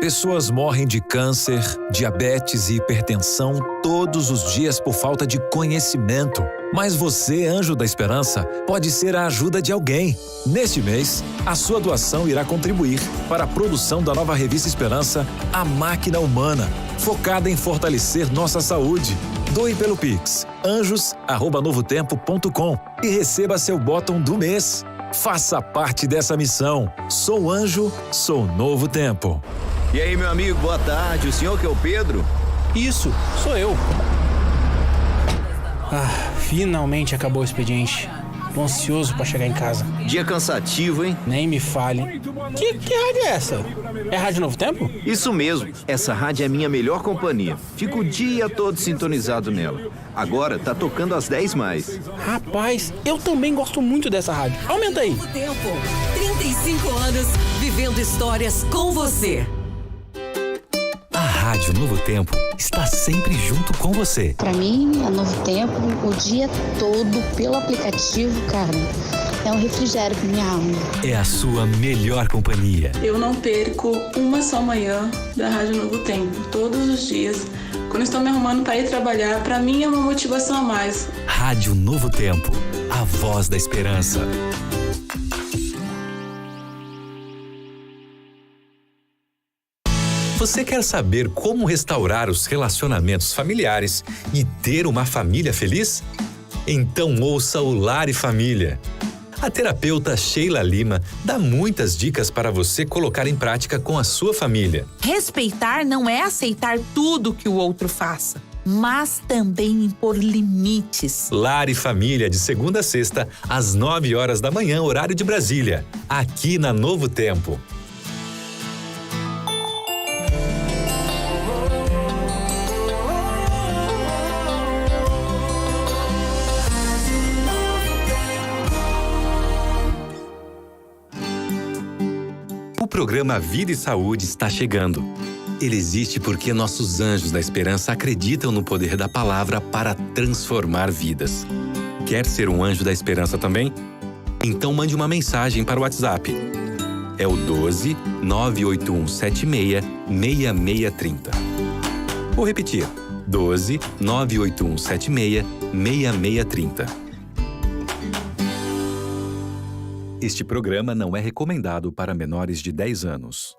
Pessoas morrem de câncer, diabetes e hipertensão todos os dias por falta de conhecimento. Mas você, Anjo da Esperança, pode ser a ajuda de alguém. Neste mês, a sua doação irá contribuir para a produção da nova revista Esperança, A Máquina Humana, focada em fortalecer nossa saúde. Doe pelo Pix, anjos@novotempo.com e receba seu bottom do mês. Faça parte dessa missão. Sou Anjo, sou Novo Tempo. E aí, meu amigo, boa tarde. O senhor que é o Pedro? Isso, sou eu. Finalmente acabou o expediente. Tô ansioso pra chegar em casa. Dia cansativo, hein? Nem me fale. Que rádio é essa? É Rádio Novo Tempo? Isso mesmo. Essa rádio é a minha melhor companhia. Fico o dia todo sintonizado nela. Agora tá tocando às 10 mais. Rapaz, eu também gosto muito dessa rádio. Aumenta aí. Novo Tempo. 35 anos vivendo histórias com você. A Rádio Novo Tempo está sempre junto com você. Para mim, a Novo Tempo, o dia todo pelo aplicativo, cara, é um refrigério para minha alma. É a sua melhor companhia. Eu não perco uma só manhã da Rádio Novo Tempo, todos os dias. Quando estou me arrumando para ir trabalhar, para mim é uma motivação a mais. Rádio Novo Tempo, a voz da esperança. Você quer saber como restaurar os relacionamentos familiares e ter uma família feliz? Então ouça o Lar e Família. A terapeuta Sheila Lima dá muitas dicas para você colocar em prática com a sua família. Respeitar não é aceitar tudo que o outro faça, mas também impor limites. Lar e Família, de segunda a sexta, às 9 horas da manhã, horário de Brasília, aqui na Novo Tempo. O programa Vida e Saúde está chegando. Ele existe porque nossos anjos da esperança acreditam no poder da palavra para transformar vidas. Quer ser um anjo da esperança também? Então mande uma mensagem para o WhatsApp. É o 12 98176 6630. Vou repetir. 12 98176 6630. Este programa não é recomendado para menores de 10 anos.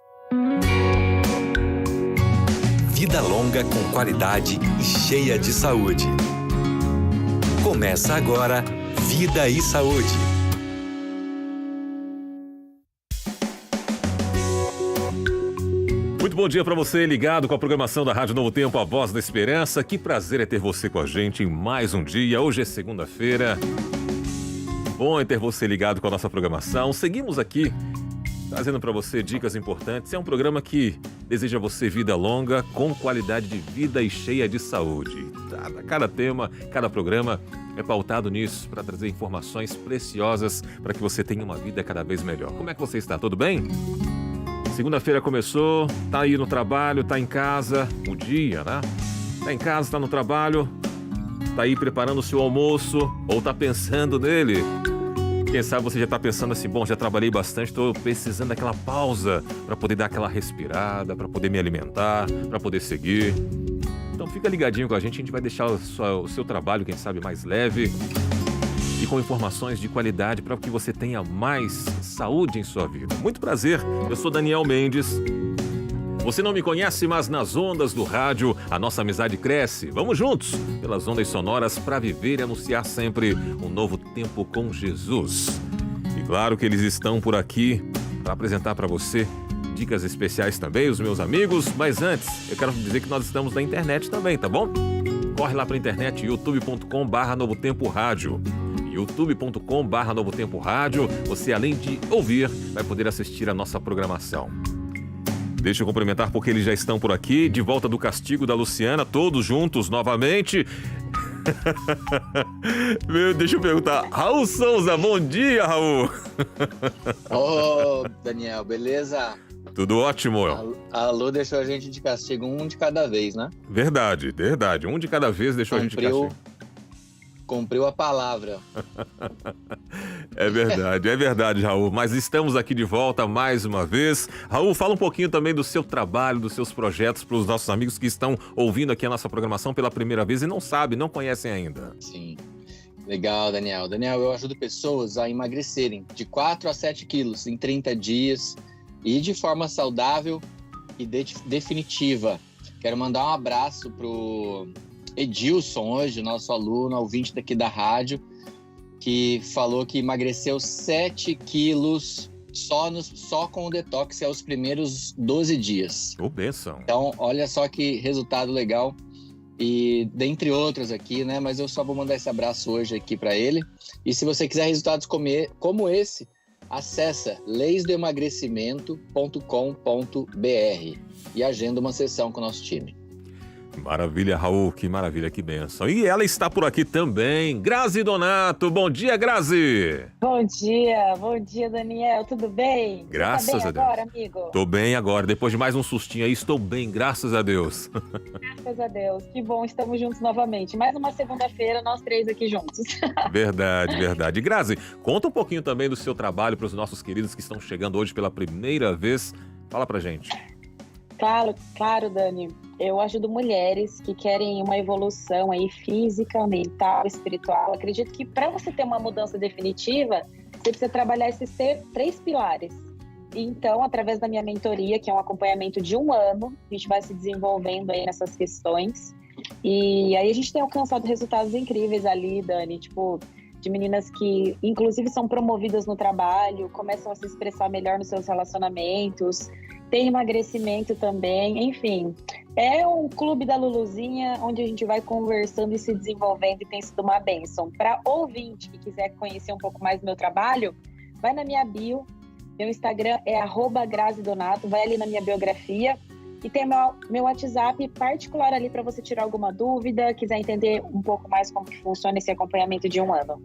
Vida longa com qualidade e cheia de saúde. Começa agora, Vida e Saúde. Muito bom dia para você ligado com a programação da Rádio Novo Tempo, a voz da esperança. Que prazer é ter você com a gente em mais um dia. Hoje é segunda-feira. Bom é ter você ligado com a nossa programação. Seguimos aqui trazendo para você dicas importantes. É um programa que deseja a você vida longa, com qualidade de vida e cheia de saúde. Cada tema, cada programa é pautado nisso, para trazer informações preciosas para que você tenha uma vida cada vez melhor. Como é que você está? Tudo bem? Segunda-feira começou, tá aí no trabalho, tá em casa, o dia, né? Tá em casa, tá no trabalho, tá aí preparando o seu almoço ou tá pensando nele. Quem sabe você já tá pensando assim, bom, já trabalhei bastante, tô precisando daquela pausa para poder dar aquela respirada, para poder me alimentar, para poder seguir. Então fica ligadinho com a gente vai deixar o seu trabalho, quem sabe, mais leve e com informações de qualidade para que você tenha mais saúde em sua vida. Muito prazer, eu sou Daniel Mendes. Você não me conhece, mas nas ondas do rádio a nossa amizade cresce. Vamos juntos pelas ondas sonoras para viver e anunciar sempre um novo tempo com Jesus. E claro que eles estão por aqui para apresentar para você dicas especiais também, os meus amigos. Mas antes, eu quero dizer que nós estamos na internet também, tá bom? Corre lá para a internet, youtube.com/Novo Tempo Rádio. youtube.com/Novo Tempo Rádio. Você, além de ouvir, vai poder assistir a nossa programação. Deixa eu cumprimentar porque eles já estão por aqui, de volta do castigo da Luciana, todos juntos novamente. Deixa eu perguntar, Raul Souza, bom dia, Raul. Ô, Daniel, beleza? Tudo ótimo. A Lu deixou a gente de castigo, um de cada vez, né? Verdade. Um de cada vez deixou a gente de castigo. Cumpriu a palavra. É verdade, Raul. Mas estamos aqui de volta mais uma vez. Raul, fala um pouquinho também do seu trabalho, dos seus projetos para os nossos amigos que estão ouvindo aqui a nossa programação pela primeira vez e não sabem, não conhecem ainda. Sim. Legal, Daniel. Daniel, eu ajudo pessoas a emagrecerem de 4 a 7 quilos em 30 dias e de forma saudável e definitiva. Quero mandar um abraço pro Edilson hoje, nosso aluno, ouvinte daqui da rádio, que falou que emagreceu 7 quilos só com o detox aos primeiros 12 dias. Ô, bênção. Então, olha só que resultado legal. E dentre outros aqui, né? Mas eu só vou mandar esse abraço hoje aqui para ele. E se você quiser resultados como esse, acessa leisdoemagrecimento.com.br e agenda uma sessão com o nosso time. Maravilha, Raul, que maravilha, que bênção. E ela está por aqui também, Grazi Donato. Bom dia, Grazi. Bom dia, Daniel. Tudo bem? Graças Você tá bem a Deus. agora, amigo? Tô bem agora, depois de mais um sustinho aí, estou bem, graças a Deus. Graças a Deus. Que bom, estamos juntos novamente. Mais uma segunda-feira, nós 3 aqui juntos. Verdade. Grazi, conta um pouquinho também do seu trabalho para os nossos queridos que estão chegando hoje pela primeira vez. Fala pra gente. Claro, Dani. Eu ajudo mulheres que querem uma evolução aí física, mental, espiritual. Acredito que para você ter uma mudança definitiva, você precisa trabalhar esses 3 pilares. Então, através da minha mentoria, que é um acompanhamento de 1 ano, a gente vai se desenvolvendo aí nessas questões. E aí a gente tem alcançado resultados incríveis ali, Dani, tipo, de meninas que, inclusive, são promovidas no trabalho, começam a se expressar melhor nos seus relacionamentos, tem emagrecimento também, enfim. É um clube da Luluzinha, onde a gente vai conversando e se desenvolvendo e tem sido uma bênção. Para ouvinte que quiser conhecer um pouco mais do meu trabalho, vai na minha bio, meu Instagram é @grazidonato, vai ali na minha biografia e tem meu WhatsApp particular ali para você tirar alguma dúvida, quiser entender um pouco mais como que funciona esse acompanhamento de 1 ano.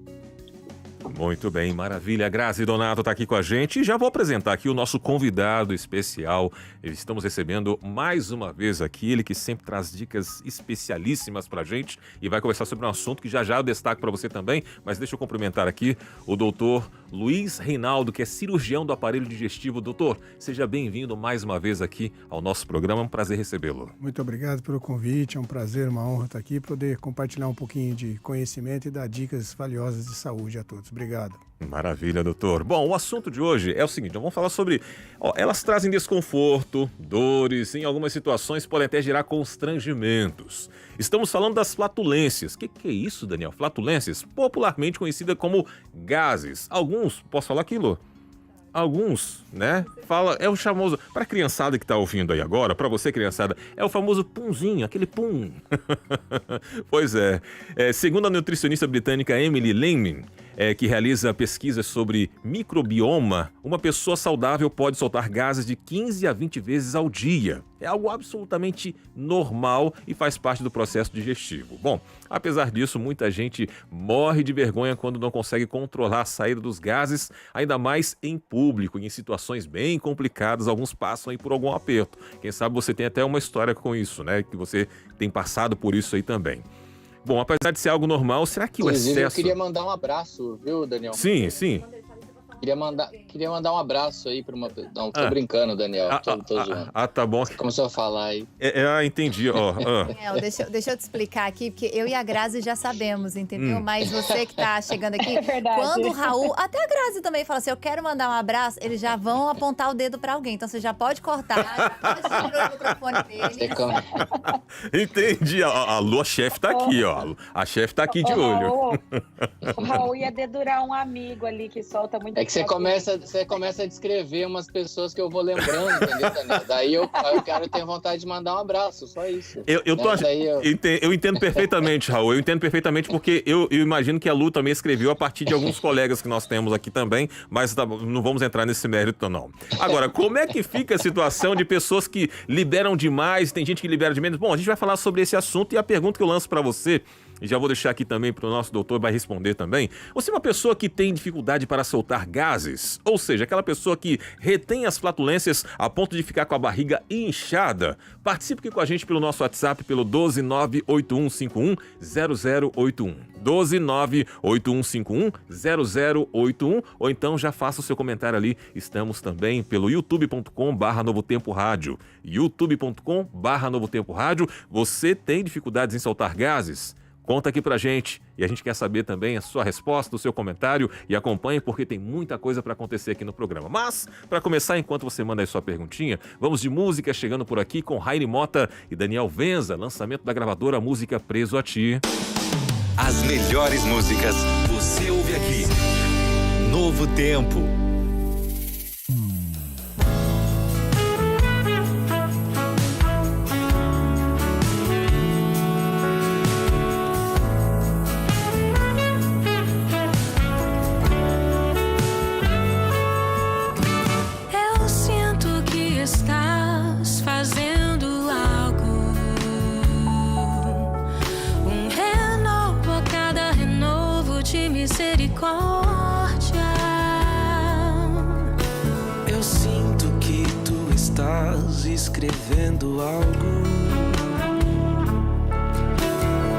Muito bem, maravilha. Grazi Donato está aqui com a gente e já vou apresentar aqui o nosso convidado especial. Estamos recebendo mais uma vez aqui, ele que sempre traz dicas especialíssimas pra gente e vai conversar sobre um assunto que já eu destaco para você também, mas deixa eu cumprimentar aqui o doutor Luiz Reinaldo, que é cirurgião do aparelho digestivo. Doutor, seja bem-vindo mais uma vez aqui ao nosso programa, é um prazer recebê-lo. Muito obrigado pelo convite, é um prazer, uma honra estar aqui, poder compartilhar um pouquinho de conhecimento e dar dicas valiosas de saúde a todos. Obrigado. Maravilha, doutor. Bom, o assunto de hoje é o seguinte, vamos falar sobre... elas trazem desconforto, dores, em algumas situações podem até gerar constrangimentos. Estamos falando das flatulências. O que é isso, Daniel? Flatulências, popularmente conhecida como gases. Alguns, posso falar aquilo? Alguns, né? É o famoso, para a criançada que está ouvindo aí agora, para você criançada, é o famoso punzinho, aquele pum. Pois é. Segundo a nutricionista britânica Emily Lehman, que realiza pesquisas sobre microbioma, uma pessoa saudável pode soltar gases de 15 a 20 vezes ao dia. É algo absolutamente normal e faz parte do processo digestivo. Bom, apesar disso, muita gente morre de vergonha quando não consegue controlar a saída dos gases, ainda mais em público, em situações bem complicadas. Alguns passam aí por algum aperto. Quem sabe você tem até uma história com isso, né? Que você tem passado por isso aí também. Bom, apesar de ser algo normal, será que o excesso... Eu queria mandar um abraço, viu, Daniel? Sim. Queria mandar um abraço aí para uma... Não, tô brincando, Daniel. Tô zoando. Tá bom. Começou a falar aí. Entendi, Deixa eu te explicar aqui, porque eu e a Grazi já sabemos, entendeu? Mas você que tá chegando aqui, É verdade. quando o Raul, até a Grazi também fala assim, eu quero mandar um abraço, eles já vão apontar o dedo pra alguém. Então você já pode cortar, já pode tirar o microfone dele. Entendi. A Lu, a chefe tá aqui, ó. A chefe tá aqui de olho. O Raul ia dedurar um amigo ali que solta muito. É que você começa a descrever umas pessoas que eu vou lembrando, entendeu, Daniel? Daí eu tenho vontade de mandar um abraço, só isso. Eu entendo perfeitamente, Raul. Eu entendo perfeitamente porque eu imagino que a Lu também escreveu a partir de alguns colegas que nós temos aqui também, mas não vamos entrar nesse mérito, não. Agora, como é que fica a situação de pessoas que liberam demais, tem gente que libera de menos? Bom, a gente vai falar sobre esse assunto e a pergunta que eu lanço pra você e já vou deixar aqui também para o nosso doutor, vai responder também. Você é uma pessoa que tem dificuldade para soltar gases, ou seja, aquela pessoa que retém as flatulências a ponto de ficar com a barriga inchada. Participe aqui com a gente pelo nosso WhatsApp, pelo 12981510081. 12981510081, ou então já faça o seu comentário ali. Estamos também pelo youtube.com/Novo Tempo Rádio. youtube.com/Novo Tempo Rádio. Você tem dificuldades em soltar gases? Conta aqui pra gente e a gente quer saber também a sua resposta, o seu comentário, e acompanhe porque tem muita coisa pra acontecer aqui no programa. Mas, pra começar, enquanto você manda aí sua perguntinha, vamos de música chegando por aqui com Raine Mota e Daniel Venza, lançamento da gravadora Música Preso a Ti. As melhores músicas você ouve aqui. Novo Tempo. Eu sinto que estás fazendo algo, um renovo a cada renovo de misericórdia. Eu sinto que tu estás escrevendo algo,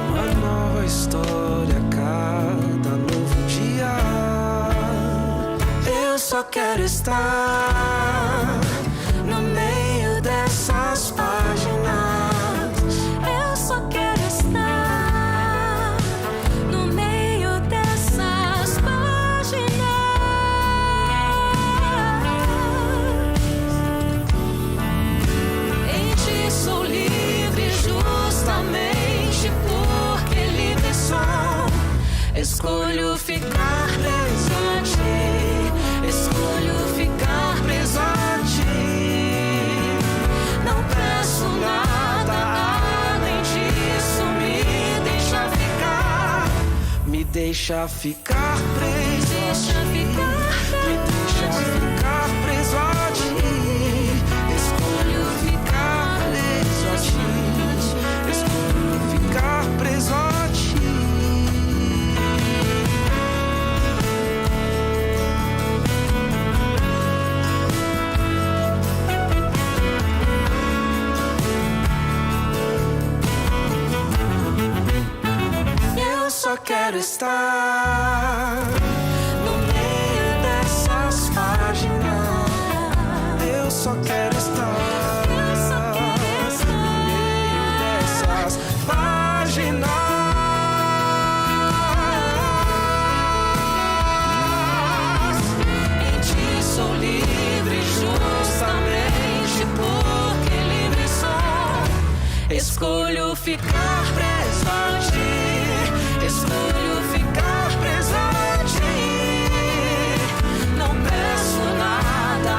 uma nova história a cada novo dia. Eu só quero estar no meio dessas páginas. Eu só quero estar no meio dessas páginas. Em ti sou livre justamente porque livre sou. Escolho ficar preso a ti. Escolho ficar preso a ti. Não peço nada além disso. Me deixa ficar. Me deixa ficar preso. Deixa ficar Me deixa ficar preso a ti. Escolho ficar preso a ti. Escolho ficar preso a ti. Eu só quero estar no meio dessas páginas. Eu só quero estar no meio dessas páginas. em ti sou livre justamente porque livre sou. Escolho ficar preso a ti. Escolho ficar preso a ti. Não peço nada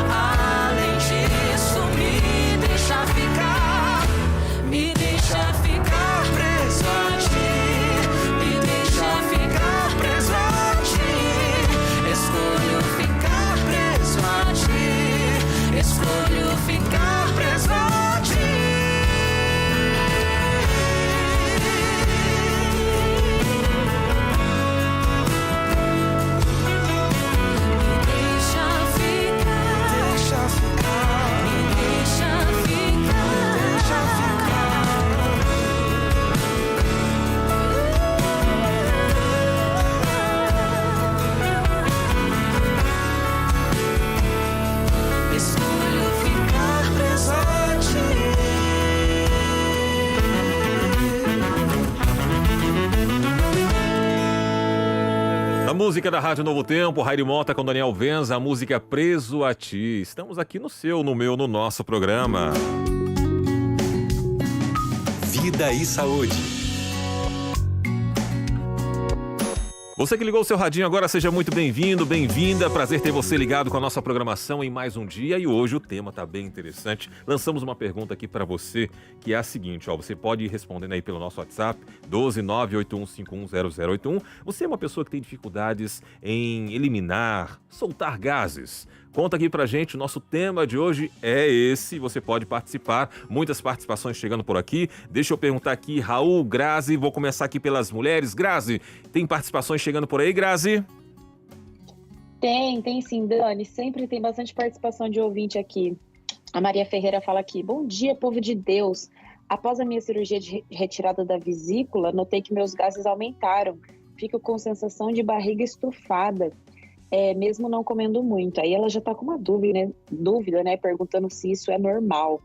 além disso. Me deixa ficar. Me deixa ficar preso a ti. Me deixa ficar preso a ti. Escolho ficar preso a ti. Escolho ficar preso a ti. A música da Rádio Novo Tempo, Raine Mota com Daniel Venza, a música Preso a Ti. Estamos aqui no seu, no meu, no nosso programa. Vida e Saúde. Você que ligou o seu radinho agora, seja muito bem-vindo, bem-vinda. Prazer ter você ligado com a nossa programação em mais um dia. E hoje o tema tá bem interessante. Lançamos uma pergunta aqui para você, que é a seguinte, ó. Você pode ir respondendo aí pelo nosso WhatsApp, 12981510081. Você é uma pessoa que tem dificuldades em eliminar, soltar gases. Conta aqui pra gente, o nosso tema de hoje é esse, você pode participar, muitas participações chegando por aqui. Deixa eu perguntar aqui, Raul, Grazi, vou começar aqui pelas mulheres. Grazi, tem participações chegando por aí, Grazi? Tem sim, Dani. Sempre tem bastante participação de ouvinte aqui. A Maria Ferreira fala aqui: bom dia, povo de Deus. Após a minha cirurgia de retirada da vesícula, notei que meus gases aumentaram. Fico com sensação de barriga estufada, mesmo não comendo muito. Aí ela já está com uma dúvida, né? Perguntando se isso é normal.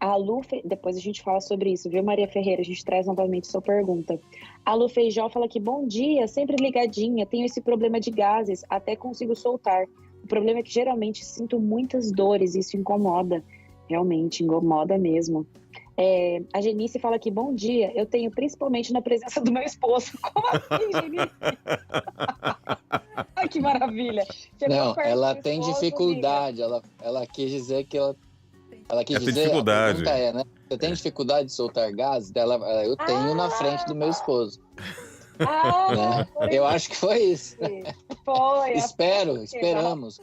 A Lu, depois a gente fala sobre isso, viu, Maria Ferreira? A gente traz novamente sua pergunta. A Lu Feijó fala que bom dia, sempre ligadinha, tenho esse problema de gases, até consigo soltar. O problema é que geralmente sinto muitas dores, isso incomoda. Realmente, incomoda mesmo. A Genice fala que bom dia, eu tenho principalmente na presença do meu esposo. Como assim, Genice? Ai, que maravilha. Não, ela tem dificuldade, ela quis dizer que ela quis dizer, dificuldade. A pergunta né? Você tem dificuldade de soltar gases? Eu tenho na frente do meu esposo. Né? Eu acho que foi isso. Foi. Esperamos.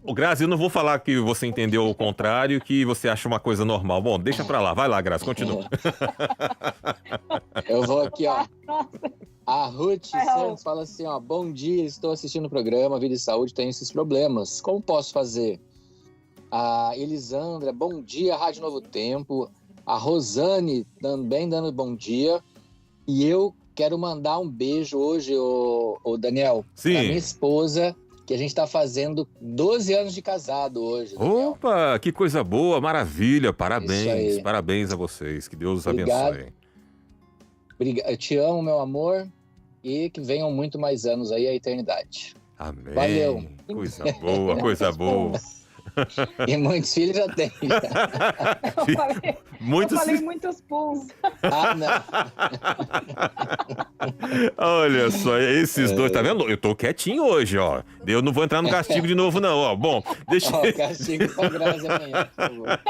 O Grazi, eu não vou falar que você entendeu o contrário, que você acha uma coisa normal. Bom, deixa pra lá. Vai lá, Grazi, continua. Eu vou aqui, ó. A Ruth Santos fala assim, ó. Bom dia, estou assistindo o programa Vida e Saúde, tenho esses problemas. Como posso fazer? A Elisandra, bom dia, Rádio Novo Tempo. A Rosane também dando bom dia. E eu quero mandar um beijo hoje, o Daniel, Sim. Pra minha esposa, que a gente está fazendo 12 anos de casado hoje. Daniel. Opa, que coisa boa, maravilha, parabéns, parabéns a vocês, que Deus os abençoe. Eu te amo, meu amor, e que venham muito mais anos aí, a eternidade. Amém. Valeu. Coisa boa, coisa boa. E muitos filhos já tem. Eu falei muitos puns. Não. Olha só, esses dois, tá vendo? Eu tô quietinho hoje, ó. Eu não vou entrar no castigo de novo, não, ó. Bom, deixa eu... Castigo pra Grazi amanhã, por favor.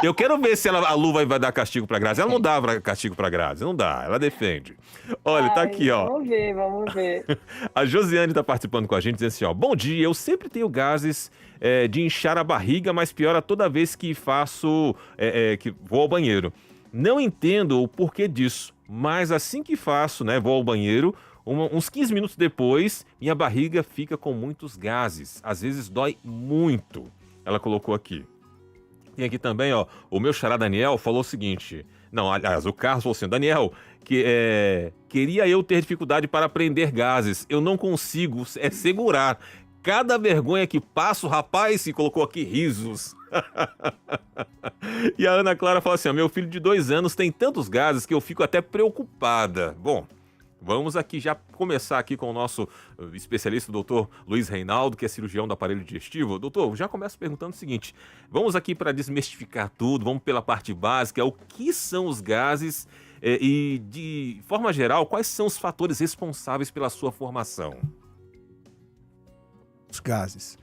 Eu quero ver se a Lu vai dar castigo pra Grazi. Ela não dá castigo pra Grazi, não dá, ela defende. Olha, tá aqui, ó. Vamos ver. A Josiane tá participando com a gente, dizendo assim, ó. Bom dia, eu sempre tenho gases de inchar a barriga, mas piora toda vez que que vou ao banheiro. Não entendo o porquê disso, mas assim que faço, né, vou ao banheiro, uns 15 minutos depois, minha barriga fica com muitos gases. Às vezes dói muito. Ela colocou aqui. Tem aqui também, ó, o meu xará Daniel falou o seguinte... Não, aliás, o Carlos falou assim, Daniel, que queria eu ter dificuldade para prender gases. Eu não consigo segurar. Cada vergonha que passo, rapaz, se colocou aqui risos. E a Ana Clara fala assim, ó, meu filho de 2 anos tem tantos gases que eu fico até preocupada. Bom, vamos aqui já começar aqui com o nosso especialista, o doutor Luiz Reinaldo, que é cirurgião do aparelho digestivo. Doutor, já começo perguntando o seguinte, vamos aqui para desmistificar tudo, vamos pela parte básica, o que são os gases e, de forma geral, quais são os fatores responsáveis pela sua formação? Os gases.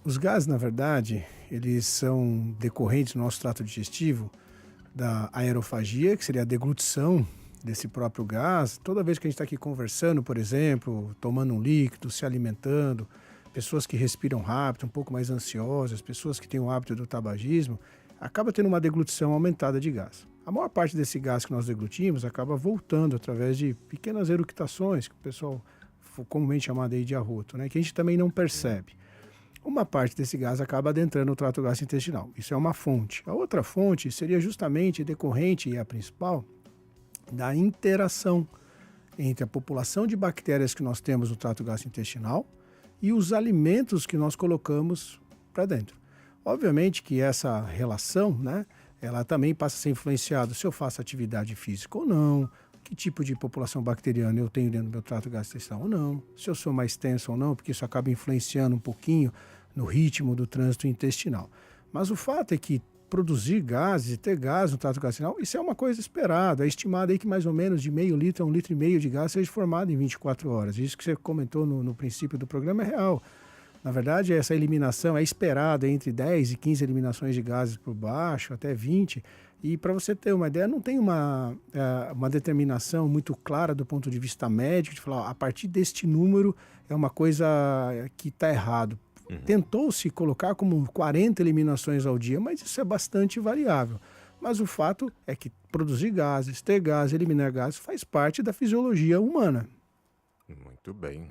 Os gases, na verdade, eles são decorrentes no nosso trato digestivo da aerofagia, que seria a deglutição desse próprio gás. Toda vez que a gente está aqui conversando, por exemplo, tomando um líquido, se alimentando, pessoas que respiram rápido, um pouco mais ansiosas, pessoas que têm o hábito do tabagismo, acaba tendo uma deglutição aumentada de gás. A maior parte desse gás que nós deglutimos acaba voltando através de pequenas eructações, que o pessoal comumente chamado aí de arroto, né, que a gente também não percebe. Uma parte desse gás acaba adentrando o trato gastrointestinal. Isso é uma fonte. A outra fonte seria justamente decorrente, e a principal, da interação entre a população de bactérias que nós temos no trato gastrointestinal e os alimentos que nós colocamos para dentro. Obviamente que essa relação, né, ela também passa a ser influenciada se eu faço atividade física ou não, que tipo de população bacteriana eu tenho dentro do meu trato gastrointestinal ou não, se eu sou mais tenso ou não, porque isso acaba influenciando um pouquinho no ritmo do trânsito intestinal. Mas o fato é que produzir gases e ter gás no trato gastrointestinal, isso é uma coisa esperada. É estimado aí que mais ou menos de meio litro a 1,5 litro de gás seja formado em 24 horas. Isso que você comentou no princípio do programa é real. Na verdade, essa eliminação é esperada entre 10 e 15 eliminações de gases por baixo, até 20. E para você ter uma ideia, não tem uma determinação muito clara do ponto de vista médico, de falar, ó, a partir deste número é uma coisa que está errado. Tentou-se colocar como 40 eliminações ao dia, mas isso é bastante variável. Mas o fato é que produzir gases, ter gás, eliminar gases faz parte da fisiologia humana. Muito bem.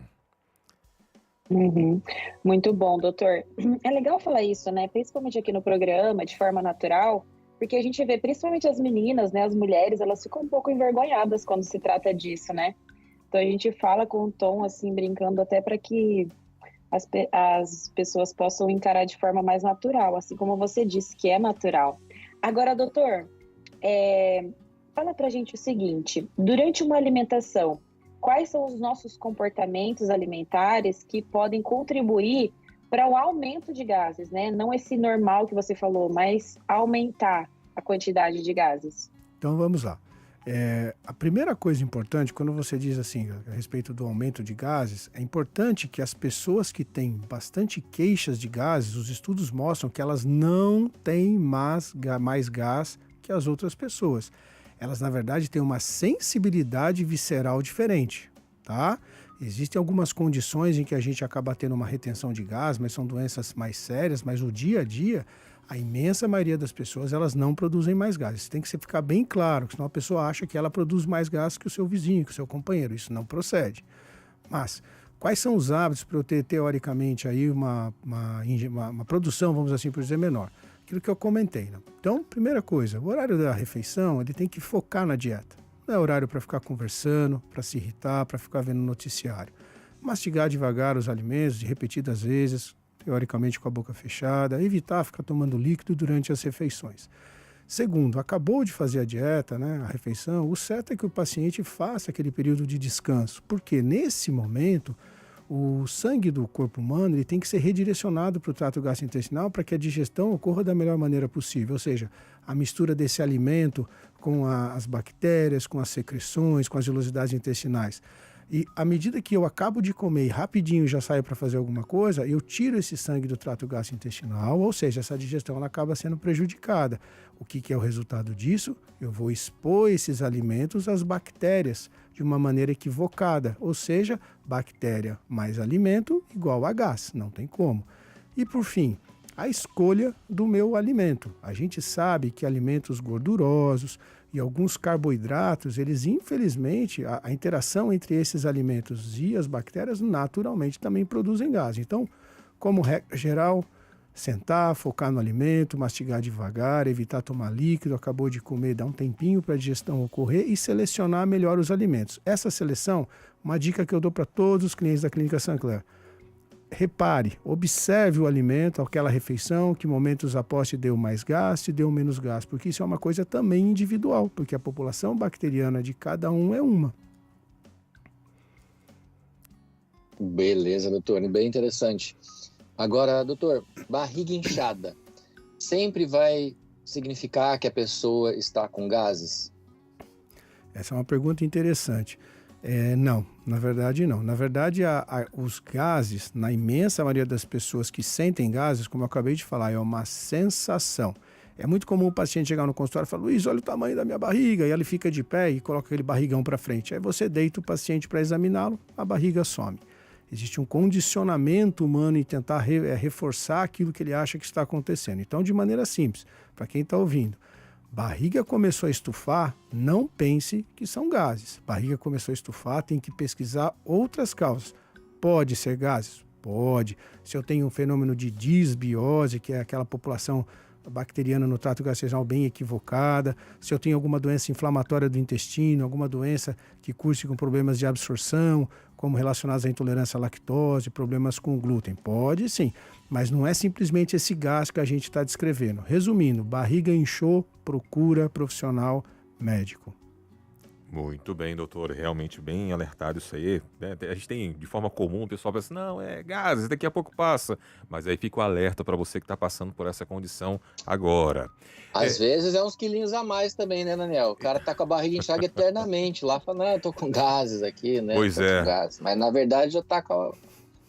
Muito bom, doutor. É legal falar isso, né? Principalmente aqui no programa, de forma natural, porque a gente vê, principalmente as meninas, né? As mulheres, elas ficam um pouco envergonhadas quando se trata disso, né? Então a gente fala com um tom, assim, brincando até para que as pessoas possam encarar de forma mais natural, assim como você disse, que é natural. Agora, doutor, fala pra gente o seguinte, durante uma alimentação, quais são os nossos comportamentos alimentares que podem contribuir para o aumento de gases, né? Não esse normal que você falou, mas aumentar a quantidade de gases. Então vamos lá. A primeira coisa importante, quando você diz assim, a respeito do aumento de gases, é importante que as pessoas que têm bastante queixas de gases, os estudos mostram que elas não têm mais gás que as outras pessoas. Elas, na verdade, têm uma sensibilidade visceral diferente, tá? Existem algumas condições em que a gente acaba tendo uma retenção de gás, mas são doenças mais sérias, mas no dia a dia, a imensa maioria das pessoas, elas não produzem mais gás. Isso tem que ficar bem claro, senão a pessoa acha que ela produz mais gás que o seu vizinho, que o seu companheiro. Isso não procede. Mas, quais são os hábitos para eu ter, teoricamente, aí uma produção, vamos assim por dizer, menor? Aquilo que eu comentei, né? Então, primeira coisa, o horário da refeição, ele tem que focar na dieta. Não é horário para ficar conversando, para se irritar, para ficar vendo noticiário. Mastigar devagar os alimentos, de repetidas vezes, teoricamente com a boca fechada, evitar ficar tomando líquido durante as refeições. Segundo, acabou de fazer a dieta, né, a refeição, o certo é que o paciente faça aquele período de descanso, porque nesse momento o sangue do corpo humano ele tem que ser redirecionado para o trato gastrointestinal para que a digestão ocorra da melhor maneira possível, ou seja, a mistura desse alimento com as bactérias, com as secreções, com as vilosidades intestinais. E à medida que eu acabo de comer e rapidinho já saio para fazer alguma coisa, eu tiro esse sangue do trato gastrointestinal, ou seja, essa digestão ela acaba sendo prejudicada. O que é o resultado disso? Eu vou expor esses alimentos às bactérias de uma maneira equivocada, ou seja, bactéria mais alimento igual a gás, não tem como. E por fim, a escolha do meu alimento. A gente sabe que alimentos gordurosos e alguns carboidratos, eles infelizmente, a interação entre esses alimentos e as bactérias naturalmente também produzem gás. Então, como regra geral, sentar, focar no alimento, mastigar devagar, evitar tomar líquido, acabou de comer, dar um tempinho para a digestão ocorrer e selecionar melhor os alimentos. Essa seleção, uma dica que eu dou para todos os clientes da Clínica Sancler. Repare, observe o alimento, aquela refeição, que momentos após te deu mais gás, te deu menos gás, porque isso é uma coisa também individual, porque a população bacteriana de cada um é uma. Beleza, doutor, bem interessante. Agora, doutor, barriga inchada sempre vai significar que a pessoa está com gases? Essa é uma pergunta interessante. Não, na verdade não. Na verdade, os gases, na imensa maioria das pessoas que sentem gases, como eu acabei de falar, é uma sensação. É muito comum o paciente chegar no consultório e falar, Luiz, olha o tamanho da minha barriga, e ele fica de pé e coloca aquele barrigão para frente. Aí você deita o paciente para examiná-lo, a barriga some. Existe um condicionamento humano em tentar reforçar aquilo que ele acha que está acontecendo. Então, de maneira simples, para quem está ouvindo, barriga começou a estufar, não pense que são gases. Barriga começou a estufar, tem que pesquisar outras causas. Pode ser gases? Pode. Se eu tenho um fenômeno de disbiose, que é aquela população bacteriana no trato gastrointestinal bem equivocada, se eu tenho alguma doença inflamatória do intestino, alguma doença que curse com problemas de absorção, como relacionados à intolerância à lactose, problemas com glúten. Pode sim, mas não é simplesmente esse gás que a gente está descrevendo. Resumindo, barriga inchou, procura profissional médico. Muito bem, doutor. Realmente bem alertado isso aí. Né? A gente tem, de forma comum, o pessoal pensa, não, é gases, daqui a pouco passa. Mas aí fica o alerta para você que está passando por essa condição agora. Às vezes é uns quilinhos a mais também, né, Daniel? O cara tá com a barriga inchada eternamente. Lá fala, não, eu tô com gases aqui, né? Pois é. Mas na verdade já tá com...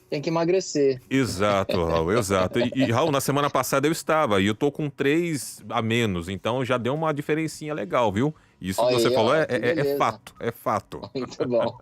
Tem que emagrecer. Exato, Raul, exato. E Raul, na semana passada eu estava e eu tô com 3 a menos, então já deu uma diferencinha legal, viu? Isso que você falou é fato, é fato. Muito bom.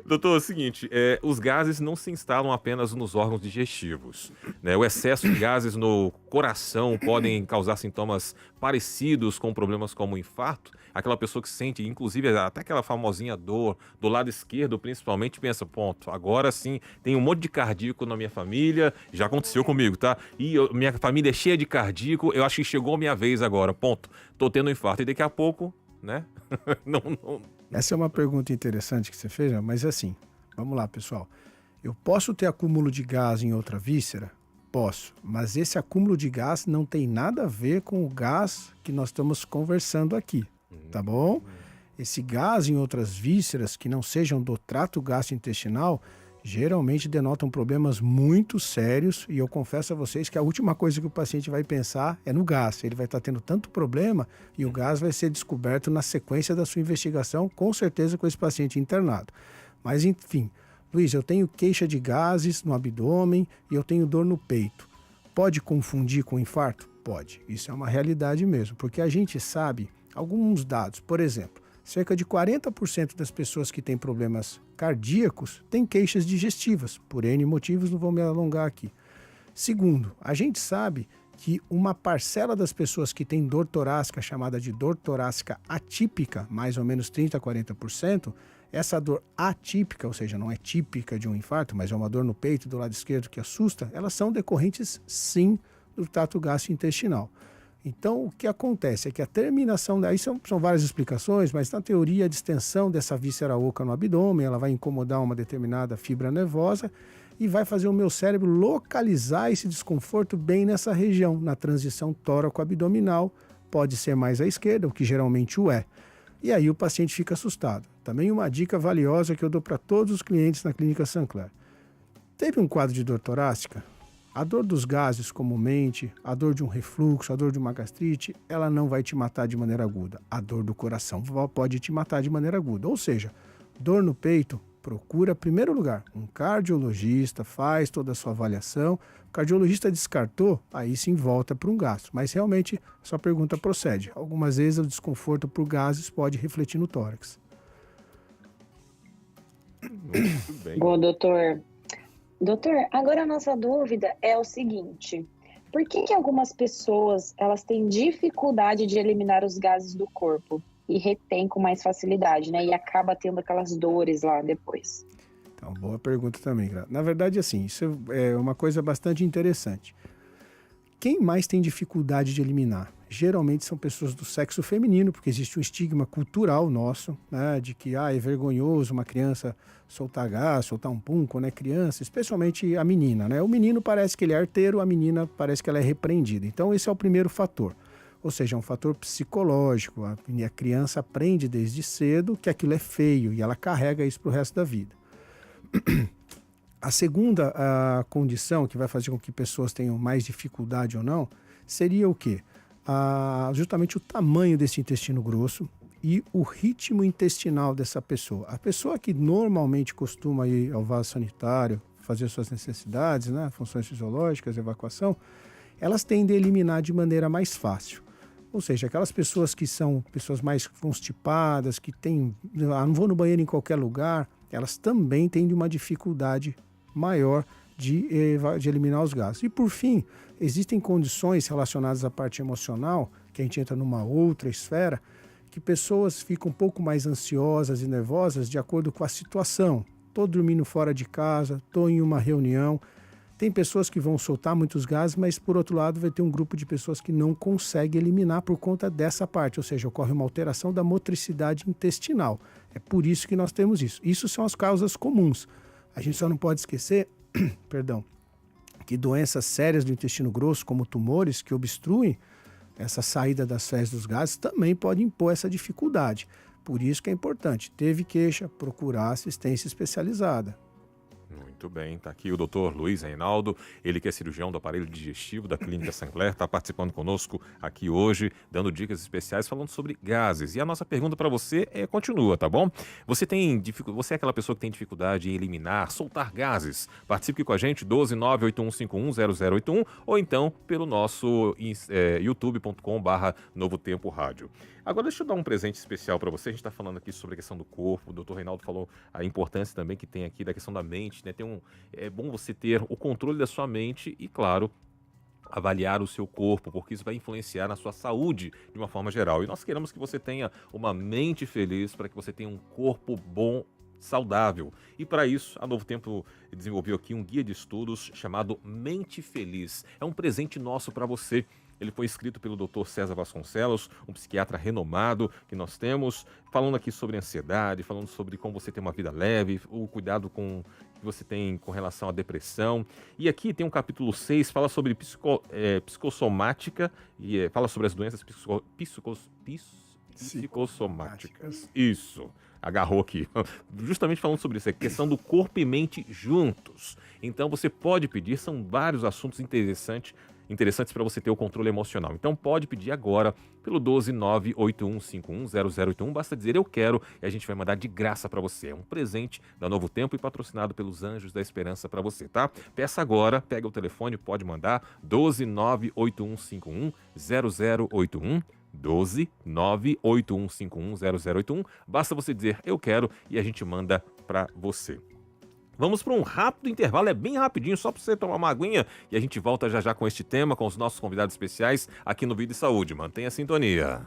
Doutor, é o seguinte, os gases não se instalam apenas nos órgãos digestivos, né? O excesso de gases no coração podem causar sintomas parecidos com problemas como infarto. Aquela pessoa que sente, inclusive, até aquela famosinha dor do lado esquerdo, principalmente, pensa, ponto, agora sim, tem um monte de cardíaco na minha família, já aconteceu comigo, tá? E minha família é cheia de cardíaco, eu acho que chegou a minha vez agora, ponto. Tô tendo um infarto. E daqui a pouco, né? não. Essa é uma pergunta interessante que você fez, mas assim, vamos lá, pessoal. Eu posso ter acúmulo de gás em outra víscera? Posso, mas esse acúmulo de gás não tem nada a ver com o gás que nós estamos conversando aqui, tá bom? Esse gás em outras vísceras que não sejam do trato gastrointestinal geralmente denotam problemas muito sérios, e eu confesso a vocês que a última coisa que o paciente vai pensar é no gás. Ele vai estar tendo tanto problema e o gás vai ser descoberto na sequência da sua investigação, com certeza com esse paciente internado. Mas enfim, Luiz, eu tenho queixa de gases no abdômen e eu tenho dor no peito. Pode confundir com infarto? Pode. Isso é uma realidade mesmo, porque a gente sabe alguns dados. Por exemplo, cerca de 40% das pessoas que têm problemas cardíacos têm queixas digestivas. Por N motivos, não vou me alongar aqui. Segundo, a gente sabe que uma parcela das pessoas que tem dor torácica, chamada de dor torácica atípica, mais ou menos 30% a 40%, essa dor atípica, ou seja, não é típica de um infarto, mas é uma dor no peito do lado esquerdo que assusta, elas são decorrentes, sim, do trato gastrointestinal. Então, o que acontece é que a terminação, daí são várias explicações, mas na teoria a distensão dessa víscera oca no abdômen, ela vai incomodar uma determinada fibra nervosa e vai fazer o meu cérebro localizar esse desconforto bem nessa região, na transição tóraco-abdominal, pode ser mais à esquerda, o que geralmente o é. E aí o paciente fica assustado. Também uma dica valiosa que eu dou para todos os clientes na Clínica Sancler. Teve um quadro de dor torácica? A dor dos gases, comumente, a dor de um refluxo, a dor de uma gastrite, ela não vai te matar de maneira aguda. A dor do coração pode te matar de maneira aguda. Ou seja, dor no peito, procura, em primeiro lugar, um cardiologista, faz toda a sua avaliação. O cardiologista descartou, aí sim volta para um gastro. Mas realmente, sua pergunta procede. Algumas vezes o desconforto por gases pode refletir no tórax. Muito bem. Bom, doutor, agora a nossa dúvida é o seguinte: por que algumas pessoas elas têm dificuldade de eliminar os gases do corpo e retém com mais facilidade, né? E acaba tendo aquelas dores lá depois? Então, boa pergunta também, Gra. Na verdade, assim, isso é uma coisa bastante interessante. Quem mais tem dificuldade de eliminar? Geralmente são pessoas do sexo feminino, porque existe um estigma cultural nosso, né, de que é vergonhoso uma criança soltar gás, soltar um pum quando é criança, especialmente a menina, né? O menino parece que ele é arteiro, a menina parece que ela é repreendida. Então esse é o primeiro fator. Ou seja, é um fator psicológico. A criança aprende desde cedo que aquilo é feio e ela carrega isso para o resto da vida. A segunda condição que vai fazer com que pessoas tenham mais dificuldade ou não seria o quê? Justamente o tamanho desse intestino grosso e o ritmo intestinal dessa pessoa. A pessoa que normalmente costuma ir ao vaso sanitário, fazer suas necessidades, né, funções fisiológicas, evacuação, elas tendem a eliminar de maneira mais fácil. Ou seja, aquelas pessoas que são pessoas mais constipadas, que têm, não vou no banheiro em qualquer lugar, elas também têm uma dificuldade maior de eliminar os gases. E por fim, existem condições relacionadas à parte emocional, que a gente entra numa outra esfera, que pessoas ficam um pouco mais ansiosas e nervosas de acordo com a situação. Estou dormindo fora de casa, estou em uma reunião. Tem pessoas que vão soltar muitos gases, mas por outro lado vai ter um grupo de pessoas que não consegue eliminar por conta dessa parte, ou seja, ocorre uma alteração da motricidade intestinal. É por isso que nós temos isso. Isso são as causas comuns. A gente só não pode esquecer, que doenças sérias do intestino grosso, como tumores que obstruem essa saída das fezes dos gases, também podem impor essa dificuldade. Por isso que é importante, teve queixa, procurar assistência especializada. Muito bem, tá aqui o Dr. Luiz Reinaldo, ele que é cirurgião do aparelho digestivo da Clínica Sancler, está participando conosco aqui hoje, dando dicas especiais, falando sobre gases. E a nossa pergunta para você continua, tá bom? Você é aquela pessoa que tem dificuldade em eliminar, soltar gases? Participe com a gente, 12981510081, ou então pelo nosso youtube.com/Novo Tempo Rádio. Agora deixa eu dar um presente especial para você. A gente está falando aqui sobre a questão do corpo. O Dr. Reinaldo falou a importância também que tem aqui da questão da mente, né? É bom você ter o controle da sua mente e, claro, avaliar o seu corpo, porque isso vai influenciar na sua saúde de uma forma geral. E nós queremos que você tenha uma mente feliz, para que você tenha um corpo bom, saudável. E para isso, a Novo Tempo desenvolveu aqui um guia de estudos chamado Mente Feliz. É um presente nosso para você. Ele foi escrito pelo Dr. César Vasconcelos, um psiquiatra renomado que nós temos, falando aqui sobre ansiedade, falando sobre como você ter uma vida leve, o cuidado que você tem com relação à depressão. E aqui tem um capítulo 6, fala sobre psicossomática, e fala sobre as doenças psicossomáticas. Isso, agarrou aqui. Justamente falando sobre isso, a questão do corpo e mente juntos. Então você pode pedir, são vários assuntos interessantes para você ter o controle emocional. Então pode pedir agora pelo 12981510081. Basta dizer eu quero e a gente vai mandar de graça para você. É um presente da Novo Tempo e patrocinado pelos Anjos da Esperança para você, tá? Peça agora, pega o telefone, pode mandar 12981510081. 12981510081. Basta você dizer eu quero e a gente manda para você. Vamos para um rápido intervalo, é bem rapidinho, só para você tomar uma aguinha e a gente volta já já com este tema, com os nossos convidados especiais aqui no Vida e Saúde. Mantenha a sintonia.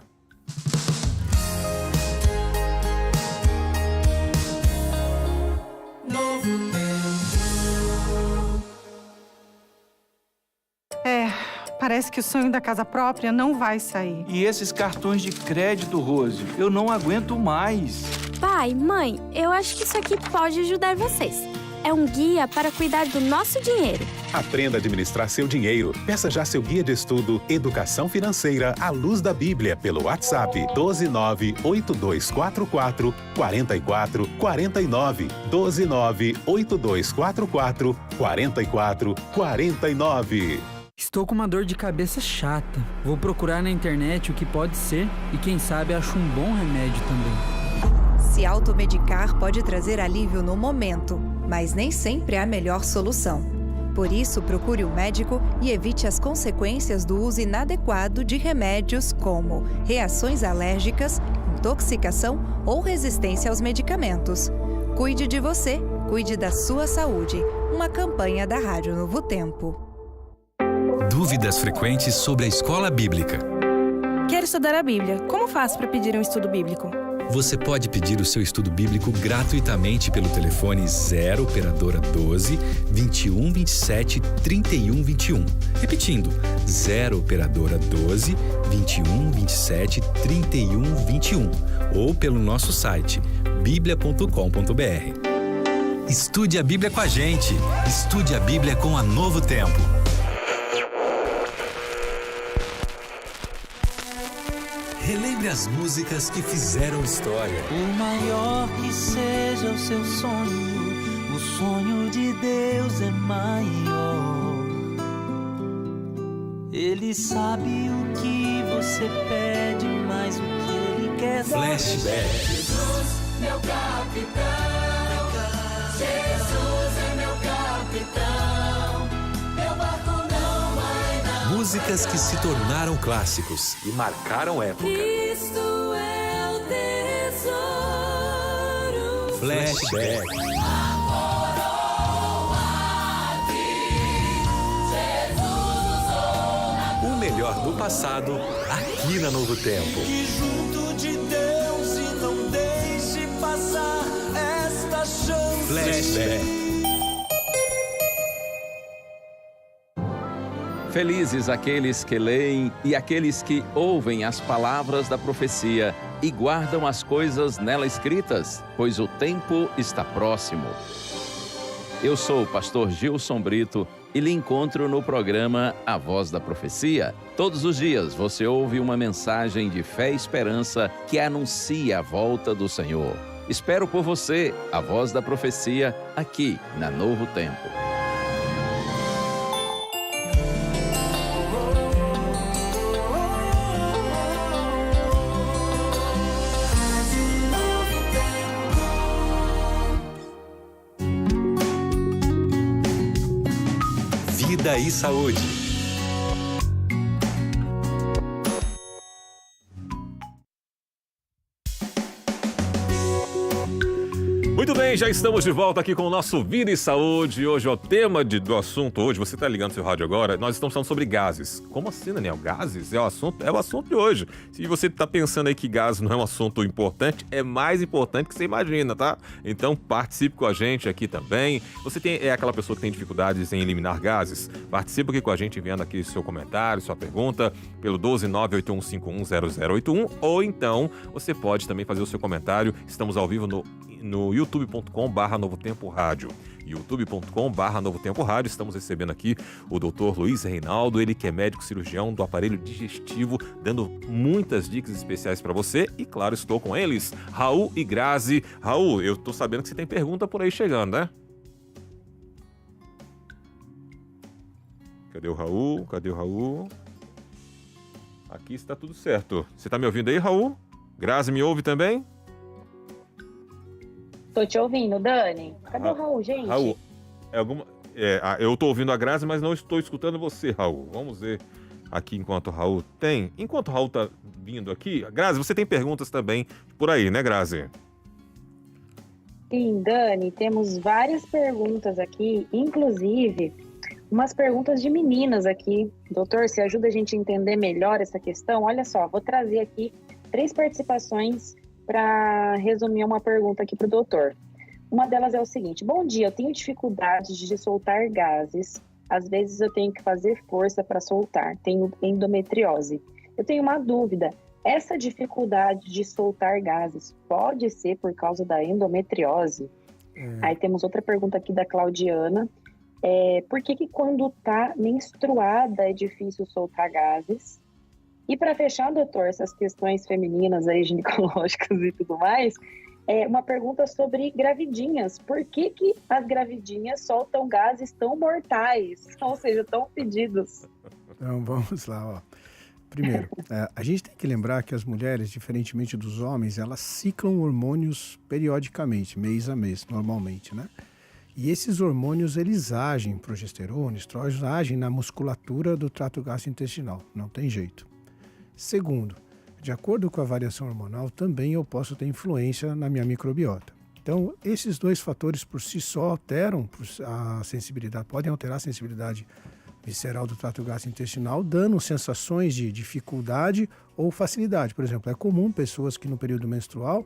Parece que o sonho da casa própria não vai sair. E esses cartões de crédito, Rose? Eu não aguento mais. Pai, mãe, eu acho que isso aqui pode ajudar vocês. É um guia para cuidar do nosso dinheiro. Aprenda a administrar seu dinheiro. Peça já seu guia de estudo Educação Financeira à Luz da Bíblia pelo WhatsApp 12982444449. 12982444449. Estou com uma dor de cabeça chata. Vou procurar na internet o que pode ser e quem sabe acho um bom remédio também. Se automedicar pode trazer alívio no momento, mas nem sempre é a melhor solução. Por isso, procure um médico e evite as consequências do uso inadequado de remédios como reações alérgicas, intoxicação ou resistência aos medicamentos. Cuide de você, cuide da sua saúde. Uma campanha da Rádio Novo Tempo. Dúvidas frequentes sobre a escola bíblica. Quero estudar a Bíblia. Como faço para pedir um estudo bíblico? Você pode pedir o seu estudo bíblico gratuitamente pelo telefone 0 operadora 12 21 27 31 21. Repetindo, 0 operadora 12 21 27 31 21. Ou pelo nosso site biblia.com.br. Estude a Bíblia com a gente. Estude a Bíblia com a Novo Tempo. Relembre as músicas que fizeram história. Por maior que seja o seu sonho, o sonho de Deus é maior. Ele sabe o que você pede, mas o que Ele quer dar. Flashback. Jesus, meu capitão. Jesus é meu capitão. Meu barco não vai dar. Músicas que se tornaram clássicos e marcaram época. Cristo é o tesouro. Flashback. O melhor do passado, aqui na Novo Tempo. Que junto de Deus e não deixe passar esta chance. Flashback. Felizes aqueles que leem e aqueles que ouvem as palavras da profecia e guardam as coisas nela escritas, pois o tempo está próximo. Eu sou o pastor Gilson Brito e lhe encontro no programa A Voz da Profecia. Todos os dias você ouve uma mensagem de fé e esperança que anuncia a volta do Senhor. Espero por você, a voz da profecia, aqui na Novo Tempo. Vida e Saúde. Muito bem, já estamos de volta aqui com o nosso Vida e Saúde. Hoje o tema do assunto hoje, você está ligando seu rádio agora, nós estamos falando sobre gases. Como assim, Daniel? Gases? É o assunto de hoje. Se você está pensando aí que gases não é um assunto importante, é mais importante que você imagina, tá? Então participe com a gente aqui também. Você é aquela pessoa que tem dificuldades em eliminar gases? Participe aqui com a gente enviando aqui seu comentário, sua pergunta pelo 12981510081 ou então você pode também fazer o seu comentário. Estamos ao vivo no youtube.com/Novo Tempo Rádio. youtube.com/Novo Tempo Rádio. Estamos recebendo aqui o Dr. Luiz Reinaldo, ele que é médico cirurgião do aparelho digestivo, dando muitas dicas especiais para você. E claro, estou com eles, Raul e Grazi. Raul, eu tô sabendo que você tem pergunta por aí chegando, né? Cadê o Raul? Aqui está tudo certo. Você tá me ouvindo aí, Raul? Grazi me ouve também? Tô te ouvindo, Dani. Cadê o Raul, gente? Raul, eu tô ouvindo a Grazi, mas não estou escutando você, Raul. Vamos ver aqui enquanto o Raul tem. Enquanto o Raul tá vindo aqui, Grazi, você tem perguntas também por aí, né, Grazi? Sim, Dani, temos várias perguntas aqui, inclusive umas perguntas de meninas aqui. Doutor, você ajuda a gente a entender melhor essa questão? Olha só, vou trazer aqui 3 participações para resumir uma pergunta aqui para o doutor. Uma delas é o seguinte: bom dia, eu tenho dificuldades de soltar gases, às vezes eu tenho que fazer força para soltar, tenho endometriose. Eu tenho uma dúvida, essa dificuldade de soltar gases pode ser por causa da endometriose? Aí temos outra pergunta aqui da Claudiana, por que quando está menstruada é difícil soltar gases? E para fechar, doutor, essas questões femininas aí, ginecológicas e tudo mais, uma pergunta sobre gravidinhas. Por que as gravidinhas soltam gases tão mortais, ou seja, tão fedidos? Então, vamos lá, ó. Primeiro, a gente tem que lembrar que as mulheres, diferentemente dos homens, elas ciclam hormônios periodicamente, mês a mês, normalmente, né? E esses hormônios, eles agem, progesterona, estrógeno, agem na musculatura do trato gastrointestinal, não tem jeito. Segundo, de acordo com a variação hormonal, também eu posso ter influência na minha microbiota. Então, esses 2 fatores por si só alteram a sensibilidade, podem alterar a sensibilidade visceral do trato gastrointestinal, dando sensações de dificuldade ou facilidade. Por exemplo, é comum pessoas que no período menstrual,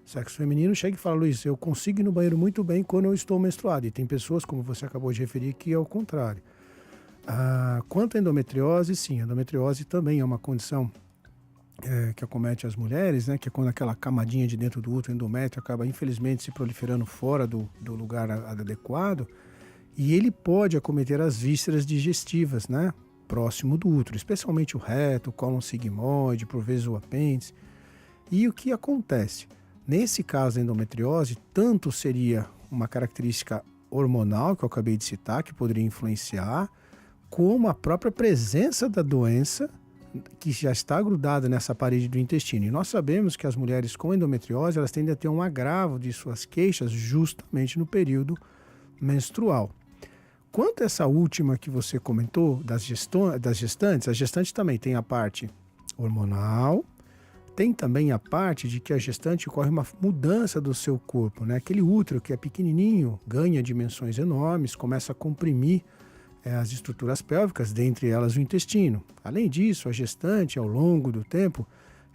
sexo feminino, chegam e falam: Luiz, eu consigo ir no banheiro muito bem quando eu estou menstruado. E tem pessoas, como você acabou de referir, que é o contrário. Quanto à endometriose, sim, a endometriose também é uma condição que acomete as mulheres, né? Que é quando aquela camadinha de dentro do útero, endométrio, acaba infelizmente se proliferando fora do lugar adequado, e ele pode acometer as vísceras digestivas, né? Próximo do útero, especialmente o reto, o cólon sigmoide, por vezes o apêndice. E o que acontece? Nesse caso da endometriose, tanto seria uma característica hormonal, que eu acabei de citar, que poderia influenciar, como a própria presença da doença que já está grudada nessa parede do intestino. E nós sabemos que as mulheres com endometriose, elas tendem a ter um agravo de suas queixas justamente no período menstrual. Quanto a essa última que você comentou, das gestantes, a gestante também tem a parte hormonal, tem também a parte de que a gestante ocorre uma mudança do seu corpo, né? Aquele útero que é pequenininho, ganha dimensões enormes, começa a comprimir as estruturas pélvicas, dentre elas o intestino. Além disso, a gestante, ao longo do tempo,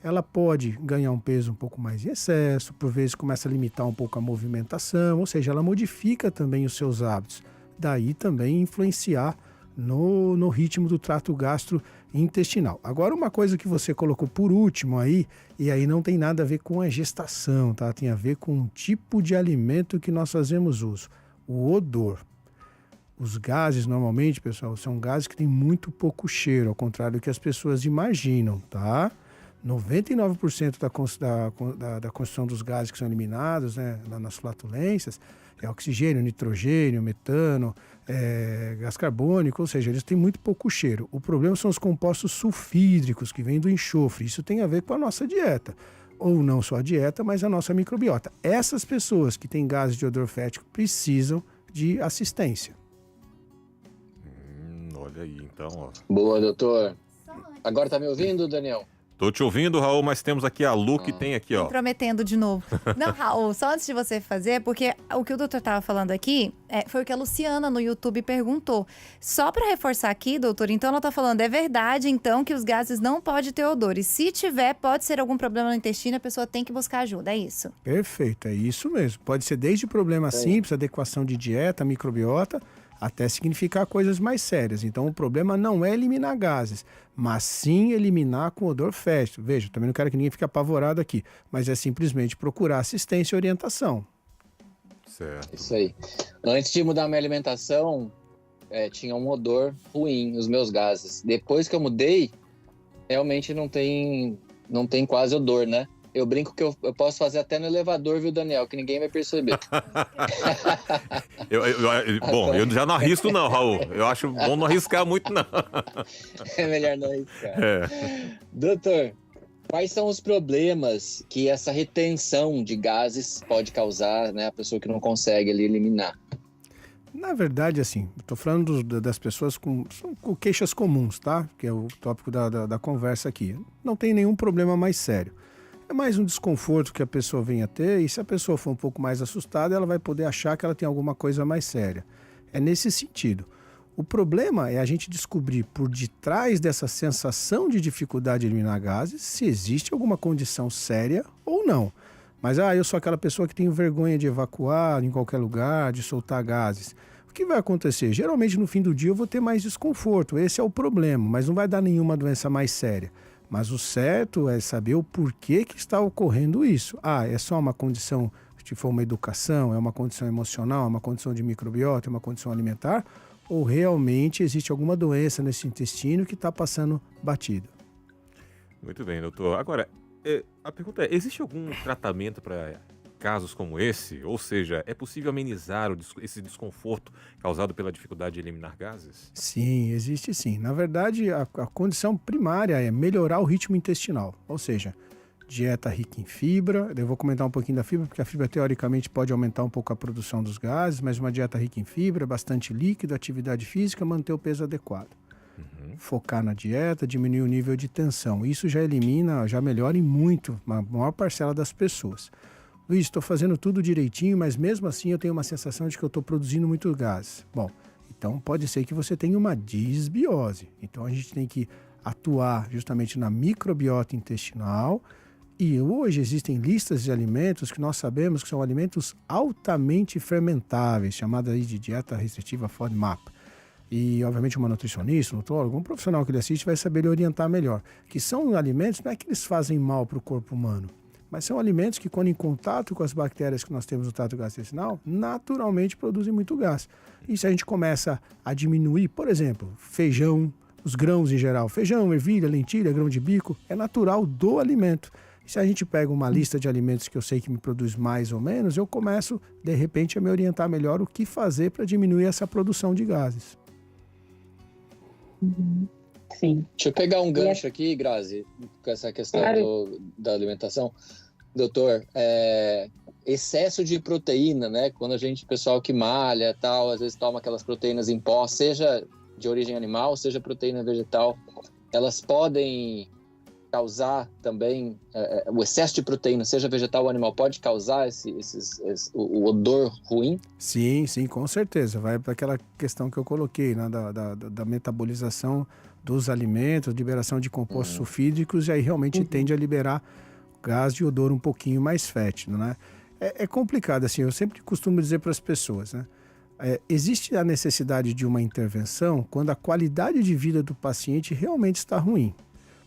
ela pode ganhar um peso um pouco mais em excesso, por vezes começa a limitar um pouco a movimentação, ou seja, ela modifica também os seus hábitos. Daí também influenciar no ritmo do trato gastrointestinal. Agora, uma coisa que você colocou por último aí, e aí não tem nada a ver com a gestação, tá? Tem a ver com o tipo de alimento que nós fazemos uso, o odor. Os gases, normalmente, pessoal, são gases que têm muito pouco cheiro, ao contrário do que as pessoas imaginam, tá? 99% da construção dos gases que são eliminados, né, nas flatulências, é oxigênio, nitrogênio, metano, gás carbônico, ou seja, eles têm muito pouco cheiro. O problema são os compostos sulfídricos que vêm do enxofre. Isso tem a ver com a nossa dieta. Ou não só a dieta, mas a nossa microbiota. Essas pessoas que têm gases de odor fético precisam de assistência. Olha aí, então, ó. Boa, doutor. Agora tá me ouvindo, Daniel? Tô te ouvindo, Raul, mas temos aqui a Lu que tem aqui, ó. Prometendo de novo. Não, Raul, só antes de você fazer, porque o que o doutor estava falando aqui foi o que a Luciana no YouTube perguntou. Só para reforçar aqui, doutor, então ela tá falando, é verdade, então, que os gases não podem ter odor. E se tiver, pode ser algum problema no intestino, a pessoa tem que buscar ajuda, é isso? Perfeito, é isso mesmo. Pode ser desde problemas simples, adequação de dieta, microbiota, até significar coisas mais sérias. Então, o problema não é eliminar gases, mas sim eliminar com odor fétido. Veja, também não quero que ninguém fique apavorado aqui, mas é simplesmente procurar assistência e orientação. Certo. Isso aí. Antes de mudar minha alimentação, tinha um odor ruim nos meus gases. Depois que eu mudei, realmente não tem quase odor, né? Eu brinco que eu posso fazer até no elevador, viu, Daniel? Que ninguém vai perceber. Bom, eu já não arrisco não, Raul. Eu acho bom não arriscar muito, não. É melhor não arriscar. Doutor, quais são os problemas que essa retenção de gases pode causar, né? A pessoa que não consegue ali eliminar? Na verdade, assim, estou falando das pessoas com queixas comuns, tá? Que é o tópico da conversa aqui. Não tem nenhum problema mais sério. É mais um desconforto que a pessoa vem a ter, e se a pessoa for um pouco mais assustada, ela vai poder achar que ela tem alguma coisa mais séria. É nesse sentido. O problema é a gente descobrir por detrás dessa sensação de dificuldade de eliminar gases se existe alguma condição séria ou não. Mas eu sou aquela pessoa que tem vergonha de evacuar em qualquer lugar, de soltar gases. O que vai acontecer? Geralmente no fim do dia eu vou ter mais desconforto, esse é o problema, mas não vai dar nenhuma doença mais séria. Mas o certo é saber o porquê que está ocorrendo isso. É só uma condição, se for uma educação, é uma condição emocional, é uma condição de microbiota, é uma condição alimentar, ou realmente existe alguma doença nesse intestino que está passando batido? Muito bem, doutor. Agora, a pergunta é, existe algum tratamento para casos como esse? Ou seja, é possível amenizar esse desconforto causado pela dificuldade de eliminar gases? Sim, existe sim. Na verdade, a condição primária é melhorar o ritmo intestinal. Ou seja, dieta rica em fibra. Eu vou comentar um pouquinho da fibra, porque a fibra teoricamente pode aumentar um pouco a produção dos gases, mas uma dieta rica em fibra, bastante líquido, atividade física, manter o peso adequado. Focar na dieta, diminuir o nível de tensão. Isso já elimina, já melhora em muito, a maior parcela das pessoas. Luiz, estou fazendo tudo direitinho, mas mesmo assim eu tenho uma sensação de que eu estou produzindo muito gás. Bom, então pode ser que você tenha uma disbiose. Então a gente tem que atuar justamente na microbiota intestinal. E hoje existem listas de alimentos que nós sabemos que são alimentos altamente fermentáveis, chamadas aí de dieta restritiva FODMAP. E, obviamente, uma nutricionista, um nutrólogo, um profissional que ele assiste vai saber lhe orientar melhor. Que são alimentos, não é que eles fazem mal para o corpo humano, mas são alimentos que, quando em contato com as bactérias que nós temos no trato gastrointestinal, naturalmente produzem muito gás. E se a gente começa a diminuir, por exemplo, feijão, os grãos em geral, feijão, ervilha, lentilha, grão de bico, é natural do alimento. E se a gente pega uma lista de alimentos que eu sei que me produz mais ou menos, eu começo, de repente, a me orientar melhor o que fazer para diminuir essa produção de gases. Sim. Deixa eu pegar um gancho aqui, Grazi, com essa questão da alimentação. Doutor, excesso de proteína, né? Quando pessoal que malha tal, às vezes toma aquelas proteínas em pó, seja de origem animal, seja proteína vegetal, elas podem causar também, o excesso de proteína, seja vegetal ou animal, pode causar o odor ruim? Sim, com certeza. Vai para aquela questão que eu coloquei, né, da metabolização dos alimentos, liberação de compostos sulfídricos, e aí realmente tende a liberar gás de odor um pouquinho mais fétido, né? É complicado, assim, eu sempre costumo dizer para as pessoas, né? Existe a necessidade de uma intervenção quando a qualidade de vida do paciente realmente está ruim.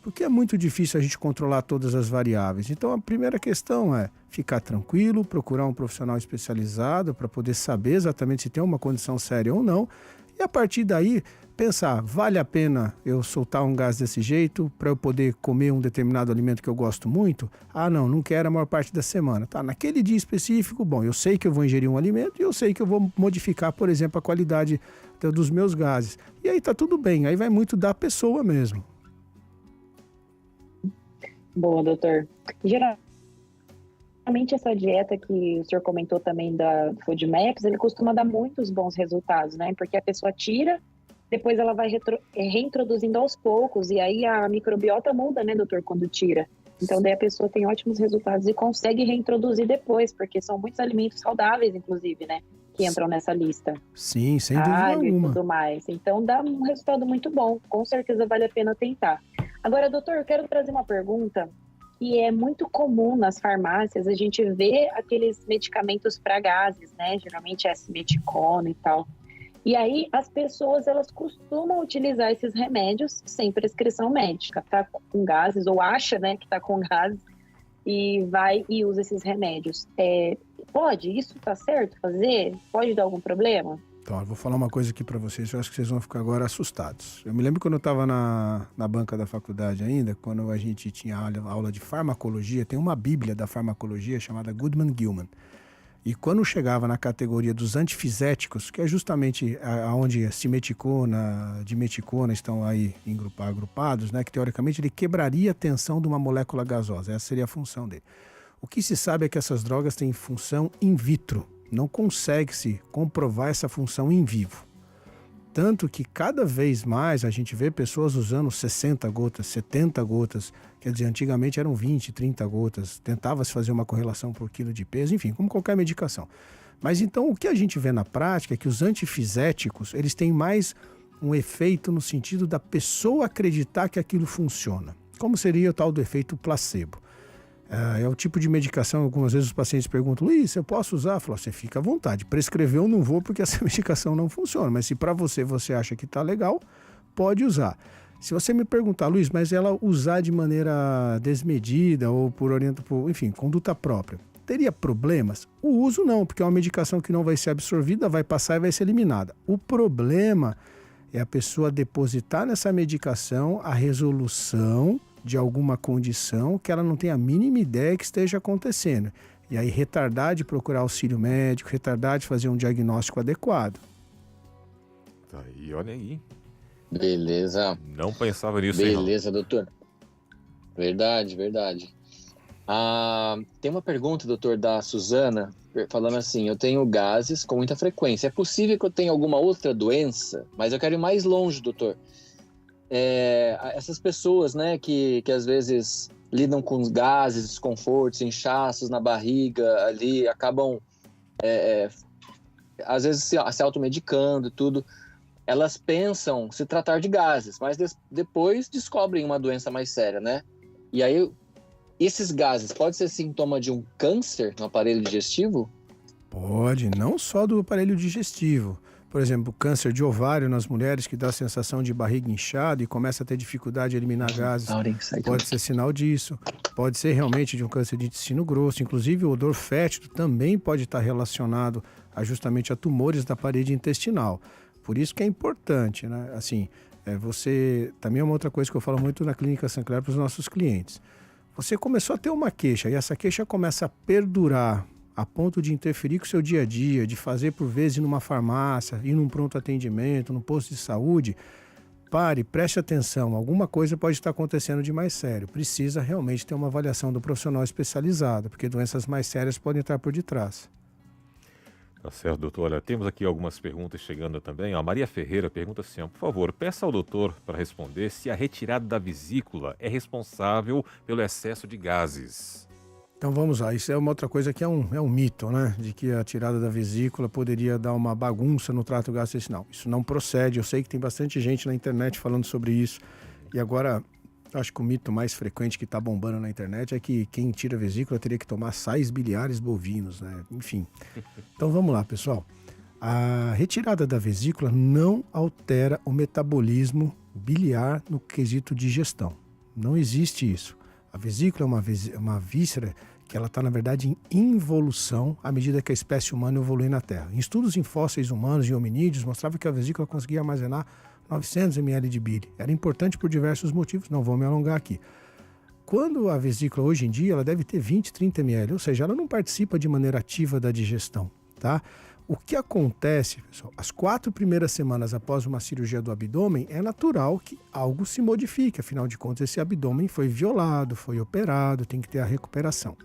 Porque é muito difícil a gente controlar todas as variáveis. Então, a primeira questão é ficar tranquilo, procurar um profissional especializado para poder saber exatamente se tem uma condição séria ou não. E, a partir daí, pensar, vale a pena eu soltar um gás desse jeito para eu poder comer um determinado alimento que eu gosto muito? Ah, não quero a maior parte da semana. Tá, naquele dia específico, bom, eu sei que eu vou ingerir um alimento e eu sei que eu vou modificar, por exemplo, a qualidade dos meus gases. E aí tá tudo bem, aí vai muito da pessoa mesmo. Boa, doutor. Geralmente essa dieta que o senhor comentou também da FODMAPs, ele costuma dar muitos bons resultados, né? Porque a pessoa tira, depois ela vai reintroduzindo aos poucos, e aí a microbiota muda, né, doutor, quando tira. Então daí a pessoa tem ótimos resultados e consegue reintroduzir depois, porque são muitos alimentos saudáveis, inclusive, né, que entram nessa lista. Sim, sem dúvida alguma. E tudo mais. Então dá um resultado muito bom, com certeza vale a pena tentar. Agora, doutor, eu quero trazer uma pergunta que é muito comum nas farmácias, a gente vê aqueles medicamentos para gases, né, geralmente é simeticona e tal. E aí as pessoas, elas costumam utilizar esses remédios sem prescrição médica, tá com gases, ou acha, né, que tá com gases, e vai e usa esses remédios. Pode? Isso tá certo fazer? Pode dar algum problema? Então, eu vou falar uma coisa aqui para vocês, eu acho que vocês vão ficar agora assustados. Eu me lembro quando eu estava na banca da faculdade ainda, quando a gente tinha aula de farmacologia, tem uma bíblia da farmacologia chamada Goodman-Gilman. E quando chegava na categoria dos antifiséticos, que é justamente onde a simeticona, dimeticona estão aí agrupados, né, que teoricamente ele quebraria a tensão de uma molécula gasosa, essa seria a função dele. O que se sabe é que essas drogas têm função in vitro, não consegue-se comprovar essa função em vivo. Tanto que cada vez mais a gente vê pessoas usando 60 gotas, 70 gotas, quer dizer, antigamente eram 20, 30 gotas, tentava-se fazer uma correlação por quilo de peso, enfim, como qualquer medicação. Mas então o que a gente vê na prática é que os antifiséticos, eles têm mais um efeito no sentido da pessoa acreditar que aquilo funciona. Como seria o tal do efeito placebo? É o tipo de medicação, algumas vezes os pacientes perguntam, Luiz, eu posso usar? Eu falo, você fica à vontade. Prescrever eu não vou porque essa medicação não funciona. Mas se para você acha que está legal, pode usar. Se você me perguntar, Luiz, mas ela usar de maneira desmedida ou enfim, conduta própria, teria problemas? O uso não, porque é uma medicação que não vai ser absorvida, vai passar e vai ser eliminada. O problema é a pessoa depositar nessa medicação a resolução de alguma condição que ela não tem a mínima ideia que esteja acontecendo. E aí retardar de procurar auxílio médico, retardar de fazer um diagnóstico adequado. Tá aí, olha aí. Beleza. Não pensava nisso, Beleza, doutor. Verdade. Tem uma pergunta, doutor, da Suzana, falando assim, eu tenho gases com muita frequência. É possível que eu tenha alguma outra doença? Mas eu quero ir mais longe, doutor. Essas pessoas, né, que às vezes lidam com os gases, desconfortos, inchaços na barriga, ali acabam, às vezes, se automedicando e tudo, elas pensam se tratar de gases, mas depois descobrem uma doença mais séria, né? E aí, esses gases podem ser sintoma de um câncer no aparelho digestivo? Pode, não só do aparelho digestivo. Por exemplo, câncer de ovário nas mulheres que dá a sensação de barriga inchada e começa a ter dificuldade de eliminar gases, pode ser sinal disso. Pode ser realmente de um câncer de intestino grosso. Inclusive, o odor fétido também pode estar relacionado justamente a tumores da parede intestinal. Por isso que é importante, né? Assim, também é uma outra coisa que eu falo muito na Clínica Sancler para os nossos clientes. Você começou a ter uma queixa e essa queixa começa a perdurar a ponto de interferir com o seu dia a dia, de fazer por vezes ir numa farmácia, ir num pronto atendimento, num posto de saúde, preste atenção, alguma coisa pode estar acontecendo de mais sério. Precisa realmente ter uma avaliação do profissional especializado, porque doenças mais sérias podem estar por detrás. Tá certo, doutor. Olha, temos aqui algumas perguntas chegando também. A Maria Ferreira pergunta assim, por favor, peça ao doutor para responder se a retirada da vesícula é responsável pelo excesso de gases. Então vamos lá, isso é uma outra coisa que é um mito, né? De que a tirada da vesícula poderia dar uma bagunça no trato gastrointestinal. Isso não procede, eu sei que tem bastante gente na internet falando sobre isso. E agora, acho que o mito mais frequente que está bombando na internet é que quem tira a vesícula teria que tomar sais biliares bovinos, né? Enfim. Então vamos lá, pessoal. A retirada da vesícula não altera o metabolismo biliar no quesito digestão. Não existe isso. A vesícula é uma víscera que ela está, na verdade, em involução à medida que a espécie humana evolui na Terra. Em estudos em fósseis humanos e hominídeos, mostrava que a vesícula conseguia armazenar 900 ml de bile. Era importante por diversos motivos, não vou me alongar aqui. Quando a vesícula, hoje em dia, ela deve ter 20, 30 ml, ou seja, ela não participa de maneira ativa da digestão, tá? O que acontece, pessoal, as 4 primeiras semanas após uma cirurgia do abdômen, é natural que algo se modifique, afinal de contas, esse abdômen foi violado, foi operado, tem que ter a recuperação.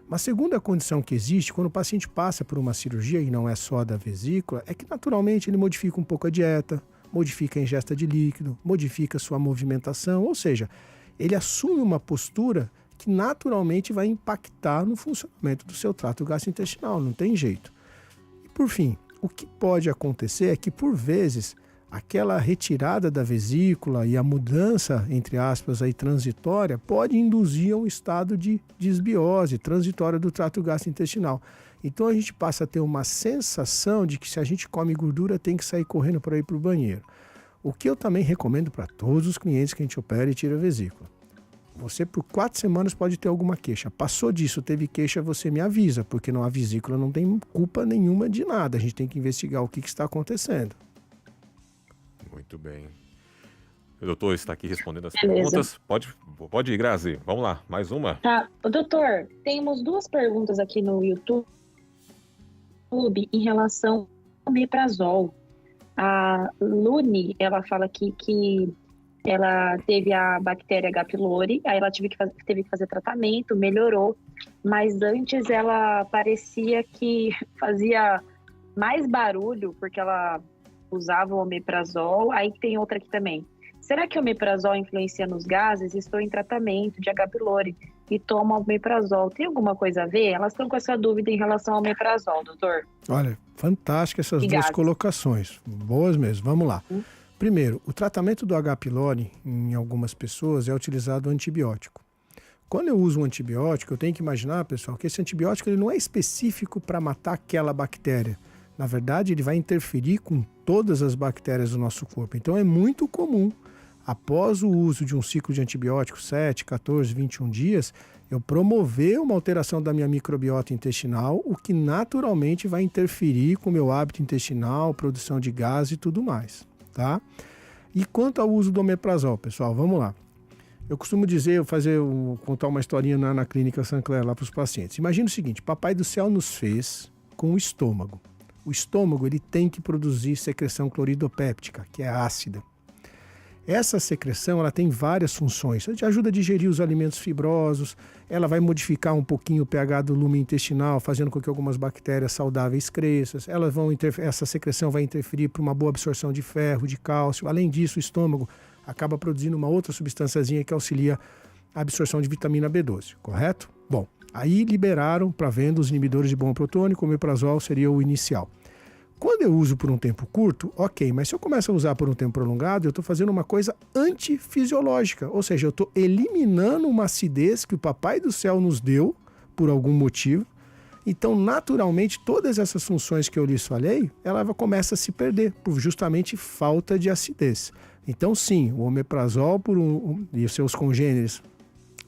Uma segunda condição que existe, quando o paciente passa por uma cirurgia, e não é só da vesícula, é que naturalmente ele modifica um pouco a dieta, modifica a ingesta de líquido, modifica a sua movimentação, ou seja, ele assume uma postura que naturalmente vai impactar no funcionamento do seu trato gastrointestinal, não tem jeito. E por fim, o que pode acontecer é que por vezes aquela retirada da vesícula e a mudança, entre aspas, aí, transitória, pode induzir a um estado de desbiose transitória do trato gastrointestinal. Então a gente passa a ter uma sensação de que se a gente come gordura tem que sair correndo para ir para o banheiro. O que eu também recomendo para todos os clientes que a gente opera e tira a vesícula. Você por 4 semanas pode ter alguma queixa. Passou disso, teve queixa, você me avisa, porque a vesícula não tem culpa nenhuma de nada. A gente tem que investigar o que está acontecendo. Muito bem. O doutor está aqui respondendo as perguntas. Pode ir, Grazi. Vamos lá, mais uma. Tá, doutor, temos 2 perguntas aqui no YouTube em relação ao omeprazol. A Luni, ela fala aqui que ela teve a bactéria H. pylori, aí ela teve que fazer tratamento, melhorou, mas antes ela parecia que fazia mais barulho porque ela usava o omeprazol. Aí tem outra aqui também. Será que o omeprazol influencia nos gases? Estou em tratamento de H. pylori e tomo omeprazol. Tem alguma coisa a ver? Elas estão com essa dúvida em relação ao omeprazol, doutor. Olha, fantástica essas 2 colocações. Boas mesmo. Vamos lá. Primeiro, o tratamento do H. pylori em algumas pessoas é utilizado antibiótico. Quando eu uso um antibiótico, eu tenho que imaginar, pessoal, que esse antibiótico ele não é específico para matar aquela bactéria. Na verdade, ele vai interferir com todas as bactérias do nosso corpo. Então, é muito comum, após o uso de um ciclo de antibiótico, 7, 14, 21 dias, eu promover uma alteração da minha microbiota intestinal, o que naturalmente vai interferir com o meu hábito intestinal, produção de gás e tudo mais, tá? E quanto ao uso do omeprazol, pessoal, vamos lá. Eu costumo dizer, contar uma historinha na clínica Sancler lá para os pacientes. Imagina o seguinte, Papai do Céu nos fez com o estômago. O estômago ele tem que produzir secreção cloridopéptica, que é ácida. Essa secreção ela tem várias funções. Ela te ajuda a digerir os alimentos fibrosos, ela vai modificar um pouquinho o pH do lume intestinal, fazendo com que algumas bactérias saudáveis cresçam. Essa secreção vai interferir para uma boa absorção de ferro, de cálcio. Além disso, o estômago acaba produzindo uma outra substânciazinha que auxilia a absorção de vitamina B12, correto? Bom, aí liberaram para venda os inibidores de bomba protônica, o omeprazol seria o inicial. Quando eu uso por um tempo curto, ok, mas se eu começo a usar por um tempo prolongado, eu estou fazendo uma coisa antifisiológica, ou seja, eu estou eliminando uma acidez que o Papai do Céu nos deu por algum motivo. Então, naturalmente, todas essas funções que eu lhes falei, ela começa a se perder por justamente falta de acidez. Então, sim, o omeprazol e os seus congêneres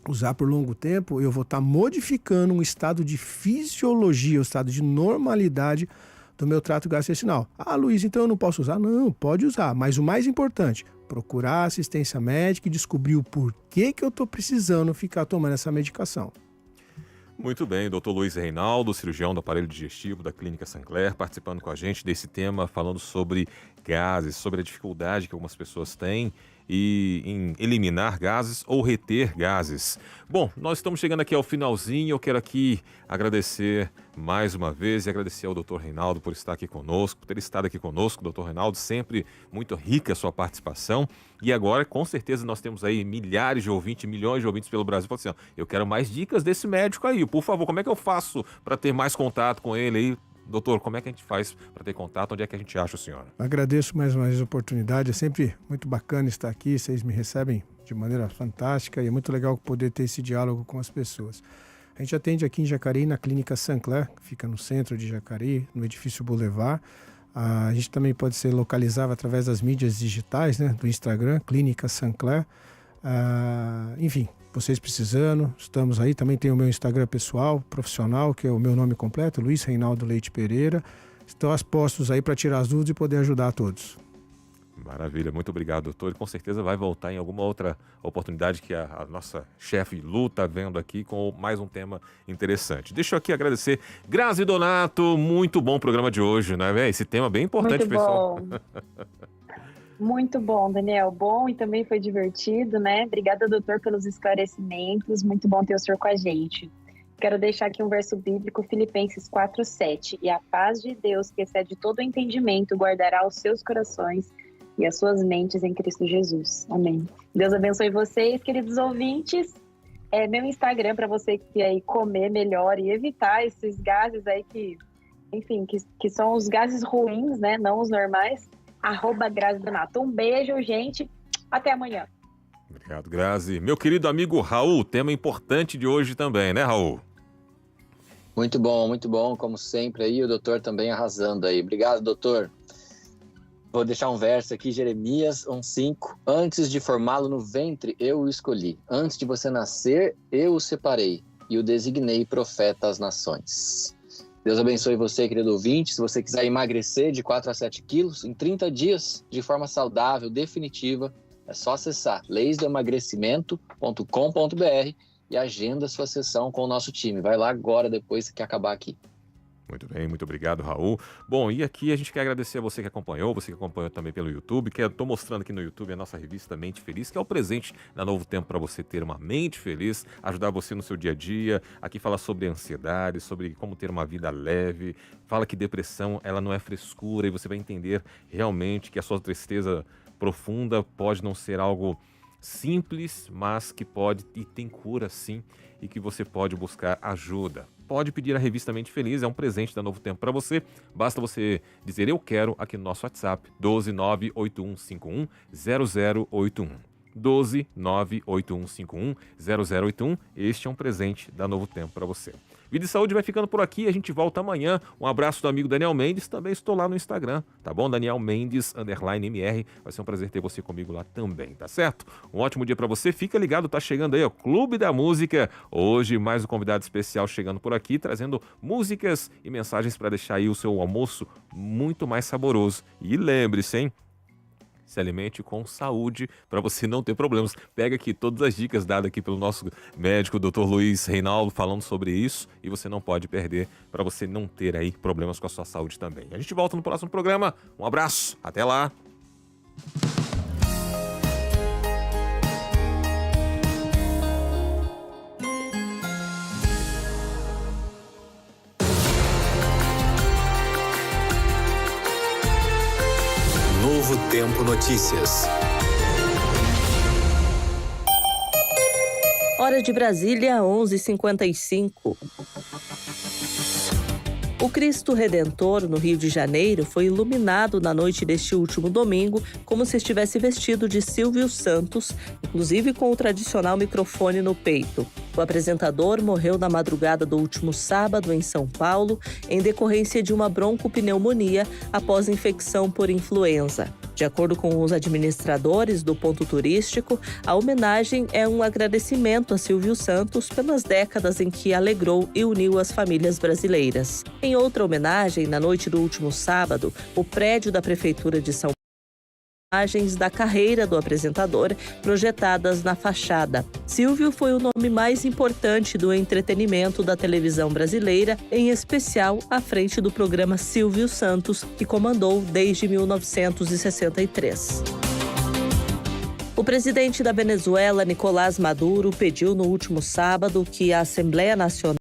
usar por longo tempo, eu vou estar modificando um estado de fisiologia, um estado de normalidade do meu trato gastrointestinal. Ah, Luiz, então eu não posso usar? Não, pode usar. Mas o mais importante, procurar assistência médica e descobrir o porquê que eu estou precisando ficar tomando essa medicação. Muito bem, doutor Luiz Reinaldo, cirurgião do aparelho digestivo da Clínica Sancler, participando com a gente desse tema, falando sobre gases, sobre a dificuldade que algumas pessoas têm em eliminar gases ou reter gases. Bom, nós estamos chegando aqui ao finalzinho, eu quero aqui agradecer mais uma vez e agradecer ao Dr. Reinaldo por estar aqui conosco, por ter estado aqui conosco, Dr. Reinaldo, sempre muito rica a sua participação. E agora, com certeza, nós temos aí milhares de ouvintes, milhões de ouvintes pelo Brasil, falando assim, ó, eu quero mais dicas desse médico aí, por favor, como é que eu faço para ter mais contato com ele aí? Doutor, como é que a gente faz para ter contato? Onde é que a gente acha o senhor? Agradeço mais uma vez a oportunidade. É sempre muito bacana estar aqui. Vocês me recebem de maneira fantástica e é muito legal poder ter esse diálogo com as pessoas. A gente atende aqui em Jacareí, na Clínica Sancler, que fica no centro de Jacareí, no edifício Boulevard. A gente também pode ser localizado através das mídias digitais, né, do Instagram, Clínica Sancler. Enfim, vocês precisando, estamos aí. Também tem o meu Instagram pessoal, profissional, que é o meu nome completo, Luiz Reinaldo Leite Pereira. Estão postos aí para tirar as dúvidas e poder ajudar a todos. Maravilha, muito obrigado, doutor. E com certeza vai voltar em alguma outra oportunidade que a nossa chefe Lu está vendo aqui com mais um tema interessante. Deixa eu aqui agradecer. Grazi Donato, muito bom o programa de hoje, né? Esse tema bem importante, Muito pessoal. bom. Muito bom, Daniel. Bom e também foi divertido, né? Obrigada, doutor, pelos esclarecimentos. Muito bom ter o senhor com a gente. Quero deixar aqui um verso bíblico, Filipenses 4:7. E a paz de Deus, que excede todo o entendimento, guardará os seus corações e as suas mentes em Cristo Jesus. Amém. Deus abençoe vocês, queridos ouvintes. Meu Instagram para você que aí comer melhor e evitar esses gases aí que, enfim, que são os gases ruins, né? Não os normais. @Grazi Donato. Um beijo, gente. Até amanhã. Obrigado, Grazi. Meu querido amigo Raul, tema importante de hoje também, né, Raul? Muito bom, como sempre aí, o doutor também arrasando aí. Obrigado, doutor. Vou deixar um verso aqui, Jeremias 1:5. Antes de formá-lo no ventre, eu o escolhi. Antes de você nascer, eu o separei e o designei profeta às nações. Deus abençoe você, querido ouvinte. Se você quiser emagrecer de 4 a 7 quilos em 30 dias, de forma saudável, definitiva, é só acessar leisdoemagrecimento.com.br e agenda sua sessão com o nosso time. Vai lá agora, depois que acabar aqui. Muito bem, muito obrigado, Raul. Bom, e aqui a gente quer agradecer a você que acompanhou também pelo YouTube, que eu estou mostrando aqui no YouTube a nossa revista Mente Feliz, que é o presente da Novo Tempo para você ter uma mente feliz, ajudar você no seu dia a dia. Aqui fala sobre ansiedade, sobre como ter uma vida leve, fala que depressão ela não é frescura e você vai entender realmente que a sua tristeza profunda pode não ser algo simples, mas que pode e tem cura sim, e que você pode buscar ajuda. Pode pedir a revista Mente Feliz, é um presente da Novo Tempo para você. Basta você dizer eu quero aqui no nosso WhatsApp, 12981510081. 12981510081. Este é um presente da Novo Tempo para você. Vida e Saúde vai ficando por aqui, a gente volta amanhã. Um abraço do amigo Daniel Mendes, também estou lá no Instagram, tá bom? Daniel Mendes, _MR, vai ser um prazer ter você comigo lá também, tá certo? Um ótimo dia para você, fica ligado, tá chegando aí, ó, Clube da Música. Hoje mais um convidado especial chegando por aqui, trazendo músicas e mensagens para deixar aí o seu almoço muito mais saboroso. E lembre-se, hein? Se alimente com saúde para você não ter problemas. Pega aqui todas as dicas dadas aqui pelo nosso médico, Dr. Luiz Reinaldo, falando sobre isso e você não pode perder para você não ter aí problemas com a sua saúde também. A gente volta no próximo programa. Um abraço, até lá! Novo Tempo Notícias. Hora de Brasília, 11h55. O Cristo Redentor, no Rio de Janeiro, foi iluminado na noite deste último domingo como se estivesse vestido de Silvio Santos, inclusive com o tradicional microfone no peito. O apresentador morreu na madrugada do último sábado em São Paulo, em decorrência de uma broncopneumonia após infecção por influenza. De acordo com os administradores do ponto turístico, a homenagem é um agradecimento a Silvio Santos pelas décadas em que alegrou e uniu as famílias brasileiras. Em outra homenagem, na noite do último sábado, o prédio da Prefeitura de São Paulo imagens da carreira do apresentador projetadas na fachada. Silvio foi o nome mais importante do entretenimento da televisão brasileira, em especial à frente do programa Silvio Santos, que comandou desde 1963. O presidente da Venezuela, Nicolás Maduro, pediu no último sábado que a Assembleia Nacional